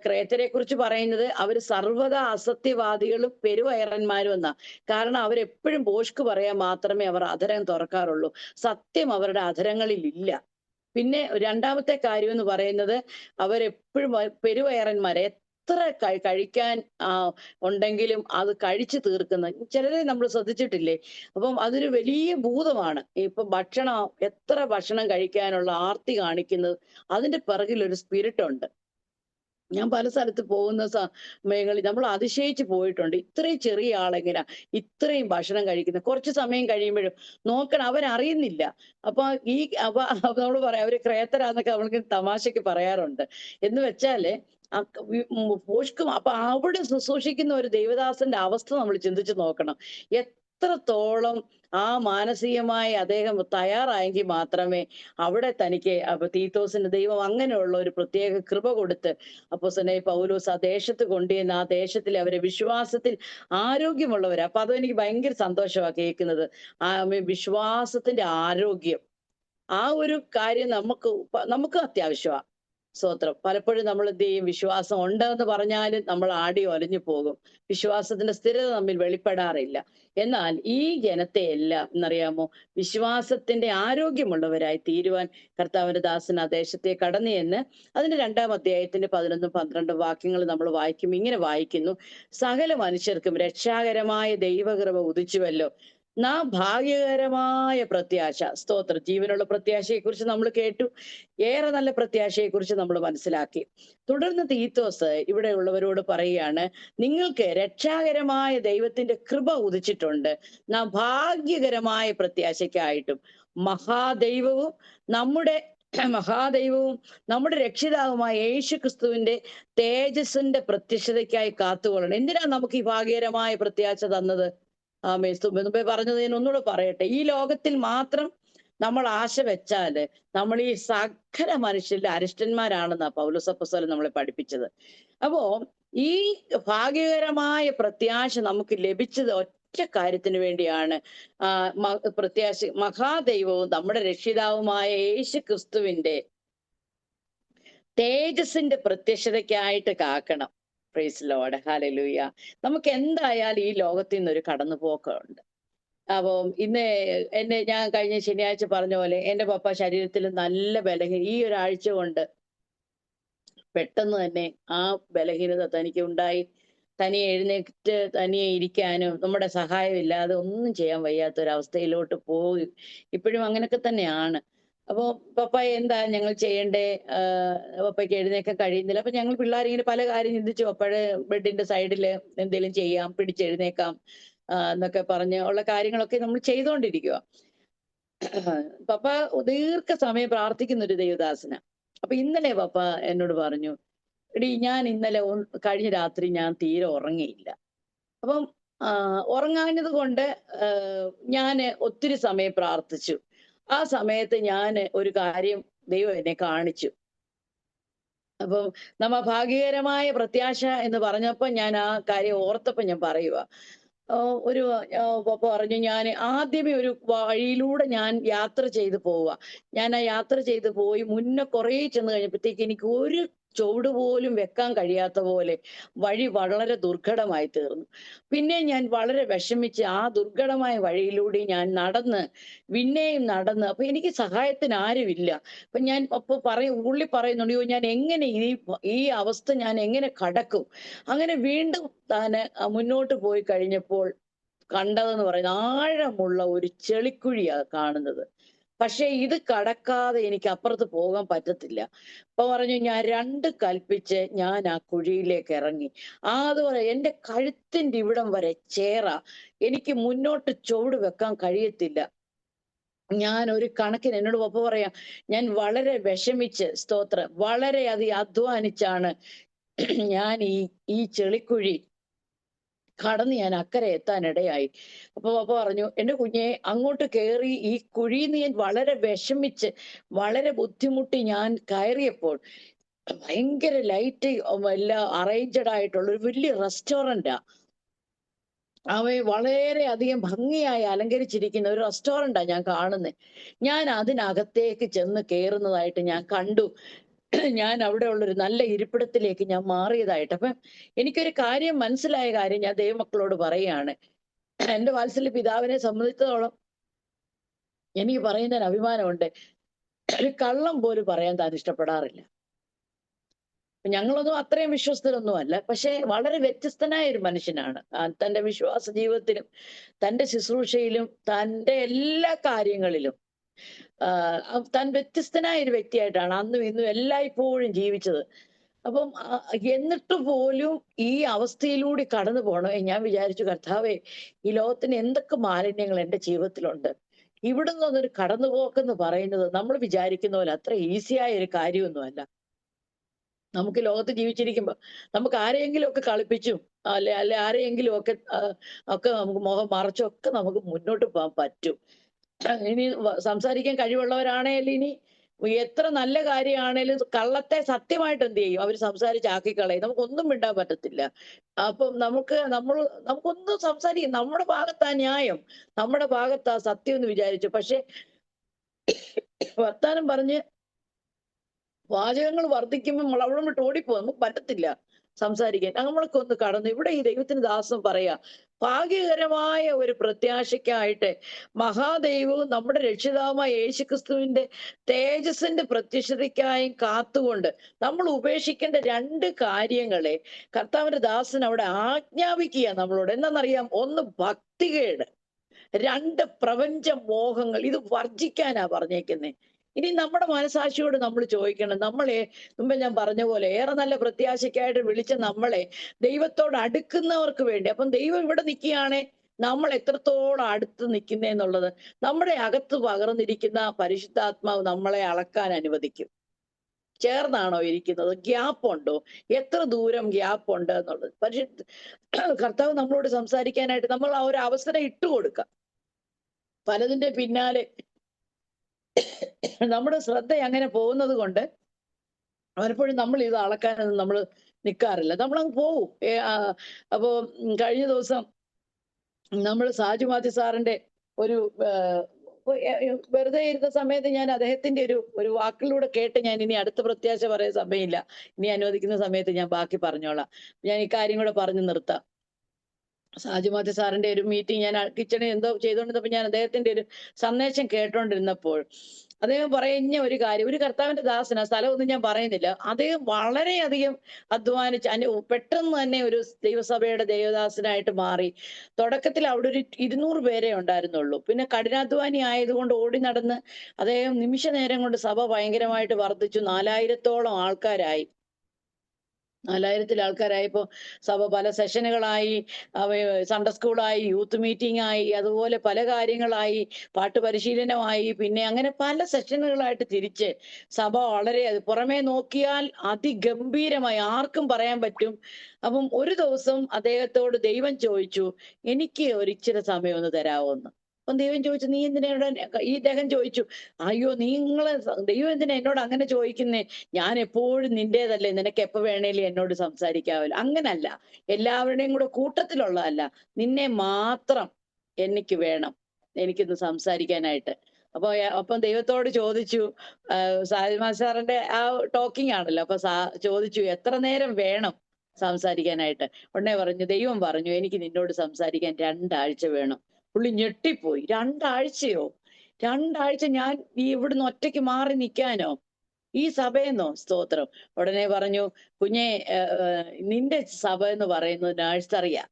ക്രേത്തരെ കുറിച്ച് പറയുന്നത് അവർ സർവ്വതാ അസത്യവാദികളും പെരുവയറന്മാരും എന്നാ. കാരണം അവരെപ്പോഴും ഭോഷ്ക് പറയാൻ മാത്രമേ അവർ അധരം തുറക്കാറുള്ളൂ. സത്യം അവരുടെ അധരങ്ങളിൽ ഇല്ല. പിന്നെ രണ്ടാമത്തെ കാര്യം എന്ന് പറയുന്നത് അവരെപ്പോഴും പെരുവയറന്മാരെ എത്ര കഴിക്കാൻ ഉണ്ടെങ്കിലും അത് കഴിച്ചു തീർക്കുന്ന ചിലരെ നമ്മൾ ശ്രദ്ധിച്ചിട്ടില്ലേ? അപ്പം അതൊരു വലിയ ഭൂതമാണ്. ഇപ്പൊ ഭക്ഷണം, എത്ര ഭക്ഷണം കഴിക്കാനുള്ള ആർത്തി കാണിക്കുന്നത്, അതിന്റെ പിറകിൽ ഒരു സ്പിരിറ്റ് ഉണ്ട്. ഞാൻ പല സ്ഥലത്ത് പോകുന്ന സമയങ്ങളിൽ നമ്മൾ അതിശയിച്ചു പോയിട്ടുണ്ട്. ഇത്രയും ചെറിയ ആളെങ്ങനെയാ ഇത്രയും ഭക്ഷണം കഴിക്കുന്നത്? കുറച്ച് സമയം കഴിയുമ്പോഴും നോക്കണം, അവരറിയുന്നില്ല. അപ്പൊ നമ്മൾ പറയാം അവര് ക്രേത്തരാന്നൊക്കെ നമ്മൾക്ക് തമാശക്ക് പറയാറുണ്ട്. എന്ന് വെച്ചാല് പോഷ്കും. അപ്പൊ അവിടെ ശുശ്രൂഷിക്കുന്ന ഒരു ദൈവദാസന്റെ അവസ്ഥ നമ്മൾ ചിന്തിച്ചു നോക്കണം. എത്രത്തോളം ആ മാനസികമായി അദ്ദേഹം തയ്യാറായെങ്കിൽ മാത്രമേ അവിടെ തനിക്ക് തീത്തോസിന്റെ ദൈവം അങ്ങനെയുള്ള ഒരു പ്രത്യേക കൃപ കൊടുത്ത് അപ്പോസ്തലനായ പൗലോസ് ആ ദേശത്ത് കൊണ്ടുവന്ന് ആ ദേശത്തിൽ അവരെ വിശ്വാസത്തിൽ ആരോഗ്യമുള്ളവരാ. അപ്പൊ അതെനിക്ക് ഭയങ്കര സന്തോഷമാണ് കേൾക്കുന്നത്. വിശ്വാസത്തിന്റെ ആരോഗ്യം, ആ ഒരു കാര്യം നമുക്ക് അത്യാവശ്യമാണ്. സ്തോത്രം. പലപ്പോഴും നമ്മൾ എന്ത് ചെയ്യും, വിശ്വാസം ഉണ്ടെന്ന് പറഞ്ഞാലും നമ്മൾ ആടി ഒലഞ്ഞു പോകും. വിശ്വാസത്തിന്റെ സ്ഥിരത നമ്മിൽ വെളിപ്പെടാറില്ല. എന്നാൽ ഈ ജനത്തെ എല്ലാം എന്നറിയാമോ, വിശ്വാസത്തിന്റെ ആരോഗ്യമുള്ളവരായി തീരുവാൻ കർത്താവിന്റെ ദാസൻ ആ ദേശത്തെ കടന്നു എന്ന് അതിന്റെ 2-ാം അധ്യായത്തിന്റെ 11-12 വാക്യങ്ങൾ നമ്മൾ വായിക്കും. ഇങ്ങനെ വായിക്കുന്നു: സകല മനുഷ്യർക്കും രക്ഷാകരമായ ദൈവകൃപ ഉദിച്ചുവല്ലോ, നാം ഭാഗ്യകരമായ പ്രത്യാശ. സ്തോത്രം. ജീവനുള്ള പ്രത്യാശയെ കുറിച്ച് നമ്മൾ കേട്ടു. ഏറെ നല്ല പ്രത്യാശയെ കുറിച്ച് നമ്മൾ മനസ്സിലാക്കി. തുടർന്ന് തീത്തോസ് ഇവിടെ ഉള്ളവരോട് പറയുകയാണ്, നിങ്ങൾക്ക് രക്ഷാകരമായ ദൈവത്തിന്റെ കൃപ ഉദിച്ചിട്ടുണ്ട്. നാം ഭാഗ്യകരമായ പ്രത്യാശയ്ക്കായിട്ടും മഹാദൈവവും നമ്മുടെ രക്ഷിതാവുമായ യേശു ക്രിസ്തുവിന്റെ തേജസ്സിന്റെ പ്രത്യക്ഷതയ്ക്കായി കാത്തുകൊള്ളണം. എന്തിനാ നമുക്ക് ഈ ഭാഗ്യകരമായ പ്രത്യാശ തന്നത്? മുമ്പേ പറഞ്ഞത് ഞാൻ ഒന്നുകൂടെ പറയട്ടെ. ഈ ലോകത്തിൽ മാത്രം നമ്മൾ ആശ വെച്ചാല് നമ്മൾ ഈ സകല മനുഷ്യരിലെ അരിഷ്ടന്മാരാണെന്നാ പൗലോസ് അപ്പോസ്തലൻ നമ്മളെ പഠിപ്പിച്ചത്. അപ്പോ ഈ ഭാഗ്യകരമായ പ്രത്യാശ നമുക്ക് ലഭിച്ചത് ഒറ്റ കാര്യത്തിന് വേണ്ടിയാണ്. പ്രത്യാശ മഹാദൈവവും നമ്മുടെ രക്ഷിതാവുമായ യേശു ക്രിസ്തുവിന്റെ തേജസ്സിന്റെ പ്രത്യക്ഷതയ്ക്കായിട്ട് കാക്കണം. Praise Lord, hallelujah. നമുക്ക് എന്തായാലും ഈ ലോകത്തിൽ നിന്നൊരു കടന്നുപോക്കുണ്ട്. അപ്പം ഞാൻ കഴിഞ്ഞ ശനിയാഴ്ച പറഞ്ഞ പോലെ എന്റെ പപ്പ ശരീരത്തിൽ നല്ല ബലഹീന, ഈ ഒരാഴ്ച കൊണ്ട് പെട്ടെന്ന് തന്നെ ആ ബലഹീനത തനിക്ക് ഉണ്ടായി. തനിയെ എഴുന്നേറ്റ് തനിയെ ഇരിക്കാനും നമ്മുടെ സഹായമില്ലാതെ ഒന്നും ചെയ്യാൻ വയ്യാത്തൊരവസ്ഥയിലോട്ട് പോയി. ഇപ്പോഴും അങ്ങനെയൊക്കെ തന്നെയാണ്. അപ്പൊ പപ്പ എന്താ ഞങ്ങൾ ചെയ്യണ്ടേ? പപ്പയ്ക്ക് എഴുന്നേക്കാൻ കഴിയുന്നില്ല. അപ്പൊ ഞങ്ങൾ പിള്ളേരിങ്ങനെ പല കാര്യം ചിന്തിച്ചു. പപ്പയുടെ ബെഡിന്റെ സൈഡിൽ എന്തെങ്കിലും ചെയ്യാം, പിടിച്ചെഴുന്നേക്കാം എന്നൊക്കെ പറഞ്ഞ് ഉള്ള കാര്യങ്ങളൊക്കെ നമ്മൾ ചെയ്തുകൊണ്ടിരിക്കുക. പപ്പ ദീർഘസമയം പ്രാർത്ഥിക്കുന്ന ഒരു ദൈവദാസന. അപ്പൊ ഇന്നലെ പപ്പ എന്നോട് പറഞ്ഞു, എടി ഞാൻ ഇന്നലെ കഴിഞ്ഞ രാത്രി ഞാൻ തീരെ ഉറങ്ങിയില്ല. അപ്പം ഉറങ്ങാഞ്ഞത് കൊണ്ട് ഞാൻ ഒത്തിരി സമയം പ്രാർത്ഥിച്ചു. ആ സമയത്ത് ഞാൻ ഒരു കാര്യം ദൈവം എന്നെ കാണിച്ചു. അപ്പം ഭാഗ്യകരമായ പ്രത്യാശ എന്ന് പറഞ്ഞപ്പോ ഞാൻ ആ കാര്യം ഓർത്തപ്പോ ഞാൻ പറയുക, ഒരു പപ്പ പറഞ്ഞു, ഞാൻ ആദ്യമേ ഒരു വഴിയിലൂടെ ഞാൻ യാത്ര ചെയ്ത് പോവുക. ഞാൻ ആ യാത്ര ചെയ്ത് പോയി മുന്നേ കുറേ ചെന്ന് കഴിഞ്ഞപ്പോഴത്തേക്ക് എനിക്ക് ഒരു ചുവട് പോലും വെക്കാൻ കഴിയാത്ത പോലെ വഴി വളരെ ദുർഘടമായി തീർന്നു. പിന്നെ ഞാൻ വളരെ വിഷമിച്ച് ആ ദുർഘടമായ വഴിയിലൂടെ ഞാൻ നടന്ന് പിന്നെയും നടന്ന്, അപ്പൊ എനിക്ക് സഹായത്തിന് ആരുമില്ല. അപ്പൊ ഞാൻ അപ്പൊ ഉള്ളി പറയുന്നുണ്ട്, "അയ്യോ, ഞാൻ എങ്ങനെ ഈ അവസ്ഥ ഞാൻ എങ്ങനെ കടക്കും?" അങ്ങനെ വീണ്ടും താന് മുന്നോട്ട് പോയി കഴിഞ്ഞപ്പോൾ കണ്ടതെന്ന് പറയുന്നത് ആഴമുള്ള ഒരു ചെളിക്കുഴിയാ കാണുന്നത്. പക്ഷേ ഇത് കടക്കാതെ എനിക്ക് അപ്പുറത്ത് പോകാൻ പറ്റത്തില്ല. അപ്പൊ പറഞ്ഞു, ഞാൻ 2 കൽപ്പിച്ച് ഞാൻ ആ കുഴിയിലേക്ക് ഇറങ്ങി. അതുപോലെ എന്റെ കഴുത്തിന്റെ ഇവിടം വരെ ചേറാ. എനിക്ക് മുന്നോട്ട് ചുവട് വെക്കാൻ കഴിയത്തില്ല. ഞാൻ ഒരു കണക്കിന് എന്നോട് പപ്പ പറയാ, ഞാൻ വളരെ വിഷമിച്ച്, സ്തോത്രം, വളരെയധികം അധ്വാനിച്ചാണ് ഞാൻ ഈ ചെളിക്കുഴി കടന്ന് ഞാൻ അക്കരെ എത്താനിടയായി. അപ്പൊ പപ്പ പറഞ്ഞു, "എന്റെ കുഞ്ഞെ, അങ്ങോട്ട് കേറി ഈ കുഴീന്ന് ഞാൻ വളരെ വിഷമിച്ച് വളരെ ബുദ്ധിമുട്ടി ഞാൻ കയറിയപ്പോൾ ഭയങ്കര ലൈറ്റ് എല്ലാം അറേഞ്ച്ഡ് ആയിട്ടുള്ള ഒരു വലിയ റെസ്റ്റോറന്റാ. വളരെ അധികം ഭംഗിയായി അലങ്കരിച്ചിരിക്കുന്ന ഒരു റെസ്റ്റോറന്റാ ഞാൻ കാണുന്നത്. ഞാൻ അതിനകത്തേക്ക് ചെന്ന് കയറുന്നതായിട്ട് ഞാൻ കണ്ടു. ഞാൻ അവിടെ ഉള്ളൊരു നല്ല ഇരിപ്പിടത്തിലേക്ക് ഞാൻ മാറിയതായിട്ട്. അപ്പം എനിക്കൊരു കാര്യം മനസ്സിലായ കാര്യം ഞാൻ ദൈവമക്കളോട് പറയാണ്. എന്റെ വാത്സല്യ പിതാവിനെ സംബന്ധിച്ചിടത്തോളം എനിക്ക് പറയുന്നതിന് അഭിമാനമുണ്ട്. ഒരു കള്ളം പോലും പറയാൻ താൻ ഇഷ്ടപ്പെടാറില്ല. ഞങ്ങളൊന്നും അത്രയും വിശ്വസ്തരൊന്നും അല്ല. പക്ഷേ വളരെ വ്യത്യസ്തനായ ഒരു മനുഷ്യനാണ്. തന്റെ വിശ്വാസ ജീവിതത്തിലും തന്റെ ശുശ്രൂഷയിലും തന്റെ എല്ലാ കാര്യങ്ങളിലും താൻ വ്യത്യസ്തനായ ഒരു വ്യക്തിയായിട്ടാണ് അന്നും ഇന്നും എല്ലായ്പ്പോഴും ജീവിച്ചത്. അപ്പം എന്നിട്ട് പോലും ഈ അവസ്ഥയിലൂടെ കടന്നു പോകണേ ഞാൻ വിചാരിച്ചു, കർത്താവേ, ഈ ലോകത്തിന് എന്തൊക്കെ മാലിന്യങ്ങൾ എന്റെ ജീവിതത്തിലുണ്ട്. ഇവിടുന്ന് ഒരു കടന്നുപോക്കെന്ന് പറയുന്നത് നമ്മൾ വിചാരിക്കുന്ന പോലെ അത്ര ഈസിയായ ഒരു കാര്യമൊന്നുമല്ല. നമുക്ക് ലോകത്ത് ജീവിച്ചിരിക്കുമ്പോ നമുക്ക് ആരെയെങ്കിലും ഒക്കെ കളിപ്പിച്ചും അല്ലെ ആരെയെങ്കിലും ഒക്കെ ഒക്കെ നമുക്ക് മുഖം മറച്ചൊക്കെ നമുക്ക് മുന്നോട്ട് പോകാൻ പറ്റും. ഇനി സംസാരിക്കാൻ കഴിവുള്ളവരാണേലും ഇനി എത്ര നല്ല കാര്യമാണേലും കള്ളത്തെ സത്യമായിട്ട് എന്ത് ചെയ്യും, അവര് സംസാരിച്ചാക്കി കളയും. നമുക്കൊന്നും മിണ്ടാൻ പറ്റത്തില്ല. അപ്പം നമുക്കൊന്നും സംസാരിക്കും, നമ്മുടെ ഭാഗത്താ ന്യായം, നമ്മുടെ ഭാഗത്താ സത്യം എന്ന് വിചാരിച്ചു. പക്ഷെ വർത്താനം പറഞ്ഞ് വാചകങ്ങൾ വർദ്ധിക്കുമ്പോൾ നമ്മൾ അവിടെ വിട്ട് ഓടിപ്പോകും, നമുക്ക് പറ്റത്തില്ല സംസാരിക്കാൻ. നമ്മളൊക്കെ ഒന്ന് കടന്നു ഇവിടെ ഈ ദൈവത്തിന് ദാസം പറയാ, ഭാഗ്യകരമായ ഒരു പ്രത്യാശയ്ക്കായിട്ട് മഹാദൈവവും നമ്മുടെ രക്ഷിതാവുമായ യേശുക്രിസ്തുവിന്റെ തേജസ്സിന്റെ പ്രത്യക്ഷതയ്ക്കായും കാത്തുകൊണ്ട് നമ്മൾ ഉപേക്ഷിക്കേണ്ട 2 കാര്യങ്ങളെ കർത്താവിന്റെ ദാസൻ അവിടെ ആജ്ഞാപിക്കുക നമ്മളോട്. എന്താണെന്നറിയാം? ഒന്ന് ഭക്തികേട്, 2 പ്രപഞ്ച മോഹങ്ങൾ. ഇത് വർജിക്കാനാ പറഞ്ഞേക്കുന്നേ. ഇനി നമ്മുടെ മനസാക്ഷിയോട് നമ്മൾ ചോദിക്കണം, നമ്മളെ മുമ്പേ ഞാൻ പറഞ്ഞ പോലെ ഏറെ നല്ല പ്രത്യാശയ്ക്കായിട്ട് വിളിച്ച നമ്മളെ ദൈവത്തോട് അടുക്കുന്നവർക്ക് വേണ്ടി, അപ്പം ദൈവം ഇവിടെ നിൽക്കുകയാണെ നമ്മൾ എത്രത്തോളം അടുത്ത് നിൽക്കുന്നേന്നുള്ളത് നമ്മുടെ അകത്ത് പകർന്നിരിക്കുന്ന പരിശുദ്ധാത്മാവ് നമ്മളെ അളക്കാൻ അനുവദിക്കും. ചേർന്നാണോ ഇരിക്കുന്നത്? ഗ്യാപ്പ് ഉണ്ടോ? എത്ര ദൂരം ഗ്യാപ്പ് ഉണ്ട് എന്നുള്ളത് കർത്താവ് നമ്മളോട് സംസാരിക്കാനായിട്ട് നമ്മൾ ആ ഒരു അവസരം ഇട്ടുകൊടുക്കാം. പലതിന്റെ പിന്നാലെ നമ്മുടെ ശ്രദ്ധ അങ്ങനെ പോകുന്നത് കൊണ്ട് പലപ്പോഴും നമ്മൾ ഇത് അളക്കാനൊന്നും നമ്മൾ നിൽക്കാറില്ല, നമ്മളങ്ങ് പോവും. അപ്പോ കഴിഞ്ഞ ദിവസം നമ്മൾ സാജു മാത്യു സാറിന്റെ ഒരു വെറുതെ ഇരുന്ന സമയത്ത് ഞാൻ അദ്ദേഹത്തിന്റെ ഒരു വാക്കിലൂടെ കേട്ട് ഞാൻ ഇനി അടുത്ത പ്രത്യാശ പറയാൻ സമയമില്ല, ഇനി അനുവദിക്കുന്ന സമയത്ത് ഞാൻ ബാക്കി പറഞ്ഞോളാം. ഞാൻ ഈ കാര്യം കൂടെ പറഞ്ഞു നിർത്താം. സാജു മാത്യു സാറിന്റെ ഒരു മീറ്റിംഗ് ഞാൻ കിച്ചണിൽ എന്തോ ചെയ്തുകൊണ്ടിരുന്നപ്പോ ഞാൻ അദ്ദേഹത്തിന്റെ ഒരു സന്ദേശം കേട്ടോണ്ടിരുന്നപ്പോൾ അദ്ദേഹം പറയുന്ന ഒരു കാര്യം, ഒരു കർത്താവിന്റെ ദാസന, സ്ഥലമൊന്നും ഞാൻ പറയുന്നില്ല, അദ്ദേഹം വളരെയധികം അധ്വാനിച്ച് പെട്ടെന്ന് തന്നെ ഒരു ദൈവസഭയുടെ ദേവദാസനായിട്ട് മാറി. തുടക്കത്തിൽ അവിടെ ഒരു 200 പേരെ ഉണ്ടായിരുന്നുള്ളൂ. പിന്നെ കഠിനാധ്വാനി ആയതുകൊണ്ട് ഓടി നടന്ന് അദ്ദേഹം നിമിഷ നേരം കൊണ്ട് സഭ ഭയങ്കരമായിട്ട് വർദ്ധിച്ചു. 4000-ഓളം ആൾക്കാരായി. 4000 ആൾക്കാരായപ്പോ സഭ പല സെഷനുകളായി, സൺഡേ സ്കൂളായി, യൂത്ത് മീറ്റിംഗ് ആയി, അതുപോലെ പല കാര്യങ്ങളായി, പാട്ട് പരിശീലനമായി, പിന്നെ അങ്ങനെ പല സെഷനുകളായിട്ട് തിരിച്ച് സഭ വളരെ പുറമേ നോക്കിയാൽ അതിഗംഭീരമായി ആർക്കും പറയാൻ പറ്റും. അപ്പം ഒരു ദിവസം അദ്ദേഹത്തോട് ദൈവം ചോദിച്ചു, എനിക്ക് ഒരിച്ചിരി സമയം ഒന്ന് തരാമോന്ന്. അപ്പം ദൈവം ചോദിച്ചു, നീ എന്തിനാ ഈ ഇദ്ദേഹം ചോദിച്ചു, അയ്യോ ദൈവം എന്തിനാ എന്നോട് അങ്ങനെ ചോദിക്കുന്നേ? ഞാൻ എപ്പോഴും നിന്റേതല്ലേ, നിനക്ക് എപ്പോ വേണേലും എന്നോട് സംസാരിക്കാമല്ലോ. അങ്ങനല്ല, എല്ലാവരുടെയും കൂടെ കൂട്ടത്തിലുള്ളതല്ല, നിന്നെ മാത്രം എനിക്ക് വേണം, എനിക്കിന്ന് സംസാരിക്കാനായിട്ട്. അപ്പം ദൈവത്തോട് ചോദിച്ചു, സാലിമാ സാറിന്റെ ആ ടോക്കിംഗ് ആണല്ലോ, അപ്പൊ ചോദിച്ചു എത്ര നേരം വേണം സംസാരിക്കാനായിട്ട്. ഉടനെ പറഞ്ഞു, ദൈവം പറഞ്ഞു, എനിക്ക് നിന്നോട് സംസാരിക്കാൻ 2 ആഴ്ച വേണം. പുള്ളി ഞെട്ടിപ്പോയി. 2 ആഴ്ചയോ? 2 ആഴ്ച ഞാൻ ഇവിടുന്ന് ഒറ്റയ്ക്ക് മാറി നിൽക്കാനോ? ഈ സഭയെന്നോ? സ്തോത്രം. ഉടനെ പറഞ്ഞു, കുഞ്ഞെ, നിന്റെ സഭ എന്ന് പറയുന്നത് നഴ്സറിയാ.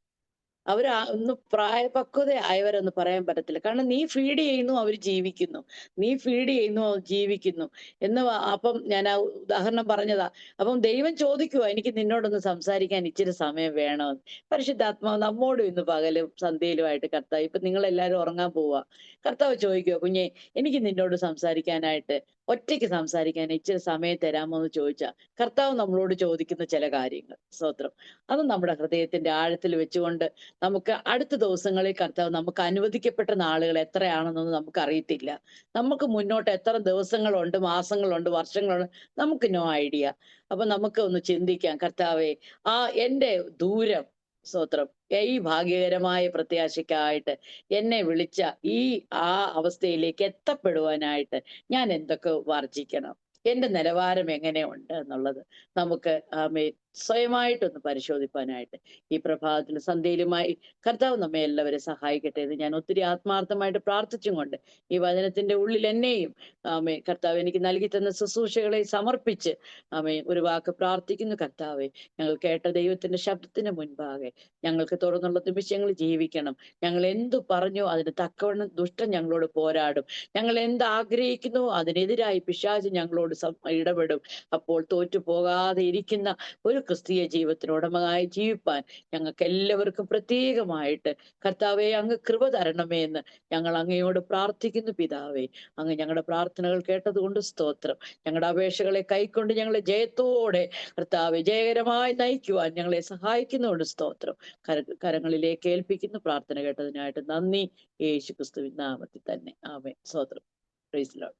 ഒന്ന് പ്രായപക്വതയായവരെന്ന് പറയാൻ പറ്റത്തില്ല. കാരണം നീ ഫീഡ് ചെയ്യുന്നു, അവർ ജീവിക്കുന്നു. നീ ഫീഡ് ചെയ്യുന്നു, അവർ ജീവിക്കുന്നു എന്ന്. അപ്പം ഞാൻ ആ ഉദാഹരണം പറഞ്ഞതാ. അപ്പം ദൈവം ചോദിക്കുവാ, എനിക്ക് നിന്നോടൊന്ന് സംസാരിക്കാൻ ഇച്ചിരി സമയം വേണമെന്ന്. പരിശുദ്ധാത്മാവ് നമ്മോടും ഇന്ന് പകലും സന്ധ്യയിലുമായിട്ട് കർത്താവ്, ഇപ്പൊ നിങ്ങൾ എല്ലാവരും ഉറങ്ങാൻ പോവാ, കർത്താവ് ചോദിക്കുവോ, കുഞ്ഞെ, എനിക്ക് നിന്നോട് സംസാരിക്കാനായിട്ട്, ഒറ്റയ്ക്ക് സംസാരിക്കാൻ ഇച്ചിരി സമയം തരാമോ എന്ന് ചോദിച്ചാ കർത്താവ് നമ്മളോട് ചോദിക്കുന്ന ചില കാര്യങ്ങൾ, സ്തോത്രം, അത് നമ്മുടെ ഹൃദയത്തിന്റെ ആഴത്തിൽ വെച്ചുകൊണ്ട് നമുക്ക് അടുത്ത ദിവസങ്ങളിൽ കർത്താവ് നമുക്ക് അനുവദിക്കപ്പെട്ട നാളുകൾ എത്രയാണെന്നൊന്നും നമുക്ക് അറിയത്തില്ല. നമുക്ക് മുന്നോട്ട് എത്ര ദിവസങ്ങളുണ്ട്, മാസങ്ങളുണ്ട്, വർഷങ്ങളുണ്ട്, നമുക്ക് നോ ഐഡിയ. അപ്പൊ നമുക്ക് ഒന്ന് ചിന്തിക്കാം, കർത്താവെ, എന്റെ ദൂരം, സ്തോത്രം, ഈ ഭാഗ്യകരമായ പ്രത്യാശയ്ക്കായിട്ട് എന്നെ വിളിച്ച ആ അവസ്ഥയിലേക്ക് എത്തപ്പെടുവാനായിട്ട് ഞാൻ എന്തൊക്കെ വർജിക്കണം, എന്റെ നിലവാരം എങ്ങനെയുണ്ട് എന്നുള്ളത് നമുക്ക് സ്വയമായിട്ടൊന്ന് പരിശോധിപ്പാനായിട്ട് ഈ പ്രഭാതത്തിൽ സന്ധ്യയിലുമായി കർത്താവ് നമ്മെ എല്ലാവരും സഹായിക്കട്ടെ എന്ന് ഞാൻ ഒത്തിരി ആത്മാർത്ഥമായിട്ട് പ്രാർത്ഥിച്ചും കൊണ്ട് ഈ വചനത്തിന്റെ ഉള്ളിൽ എന്നെയും കർത്താവ് എനിക്ക് നൽകി തന്ന ശുശ്രൂഷകളെ സമർപ്പിച്ച് ഒരു വാക്ക് പ്രാർത്ഥിക്കുന്നു. കർത്താവെ, ഞങ്ങൾ കേട്ട ദൈവത്തിന്റെ ശബ്ദത്തിന് മുൻപാകെ ഞങ്ങൾക്ക് തുറന്നുള്ള നിമിഷങ്ങൾ ജീവിക്കണം. ഞങ്ങൾ എന്തു പറഞ്ഞോ അതിന് തക്കവണ്ണം ദുഷ്ടൻ ഞങ്ങളോട് പോരാടും. ഞങ്ങൾ എന്ത് ആഗ്രഹിക്കുന്നു അതിനെതിരായി പിശാച് ഞങ്ങളോട് ഇടപെടും. അപ്പോൾ തോറ്റു പോകാതെ ഇരിക്കുന്ന ഒരു ക്രിസ്തീയ ജീവിതത്തിന് ഉടമയായി ജീവിപ്പാൻ ഞങ്ങൾക്ക് എല്ലാവർക്കും പ്രത്യേകമായിട്ട് കർത്താവെ അങ്ങ് കൃപ തരണമേ എന്ന് ഞങ്ങൾ അങ്ങയോട് പ്രാർത്ഥിക്കുന്നു. പിതാവേ, അങ്ങ് ഞങ്ങളുടെ പ്രാർത്ഥനകൾ കേട്ടതുകൊണ്ട് സ്തോത്രം. ഞങ്ങളുടെ അപേക്ഷകളെ കൈക്കൊണ്ട് ഞങ്ങളെ ജയത്തോടെ കർത്താവെ ജയകരമായി നയിക്കുവാൻ ഞങ്ങളെ സഹായിക്കുന്നതുകൊണ്ട് സ്തോത്രം. കരങ്ങളിലേക്ക് ഏൽപ്പിക്കുന്നു. പ്രാർത്ഥന കേട്ടതിനായിട്ട് നന്ദി. യേശു ക്രിസ്തുവിൻ നാമത്തിൽ തന്നെ ആമേൻ. സ്തോത്രം. Praise the Lord.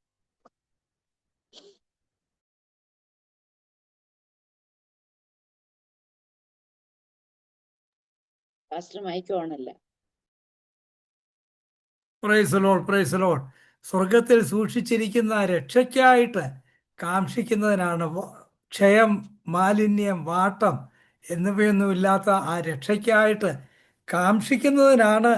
Pastor mike ഓണല്ല. Praise the Lord, praise the Lord. സ്വർഗത്തിൽ സൂക്ഷിച്ചിരിക്കുന്ന രക്ഷയ്ക്കായിട്ട് കാക്ഷിക്കുന്നതിനാണ് ക്ഷയം, മാലിന്യം, വാട്ടം എന്നിവയൊന്നുമില്ലാത്ത ആ രക്ഷയ്ക്കായിട്ട് കാക്ഷിക്കുന്നതിനാണ്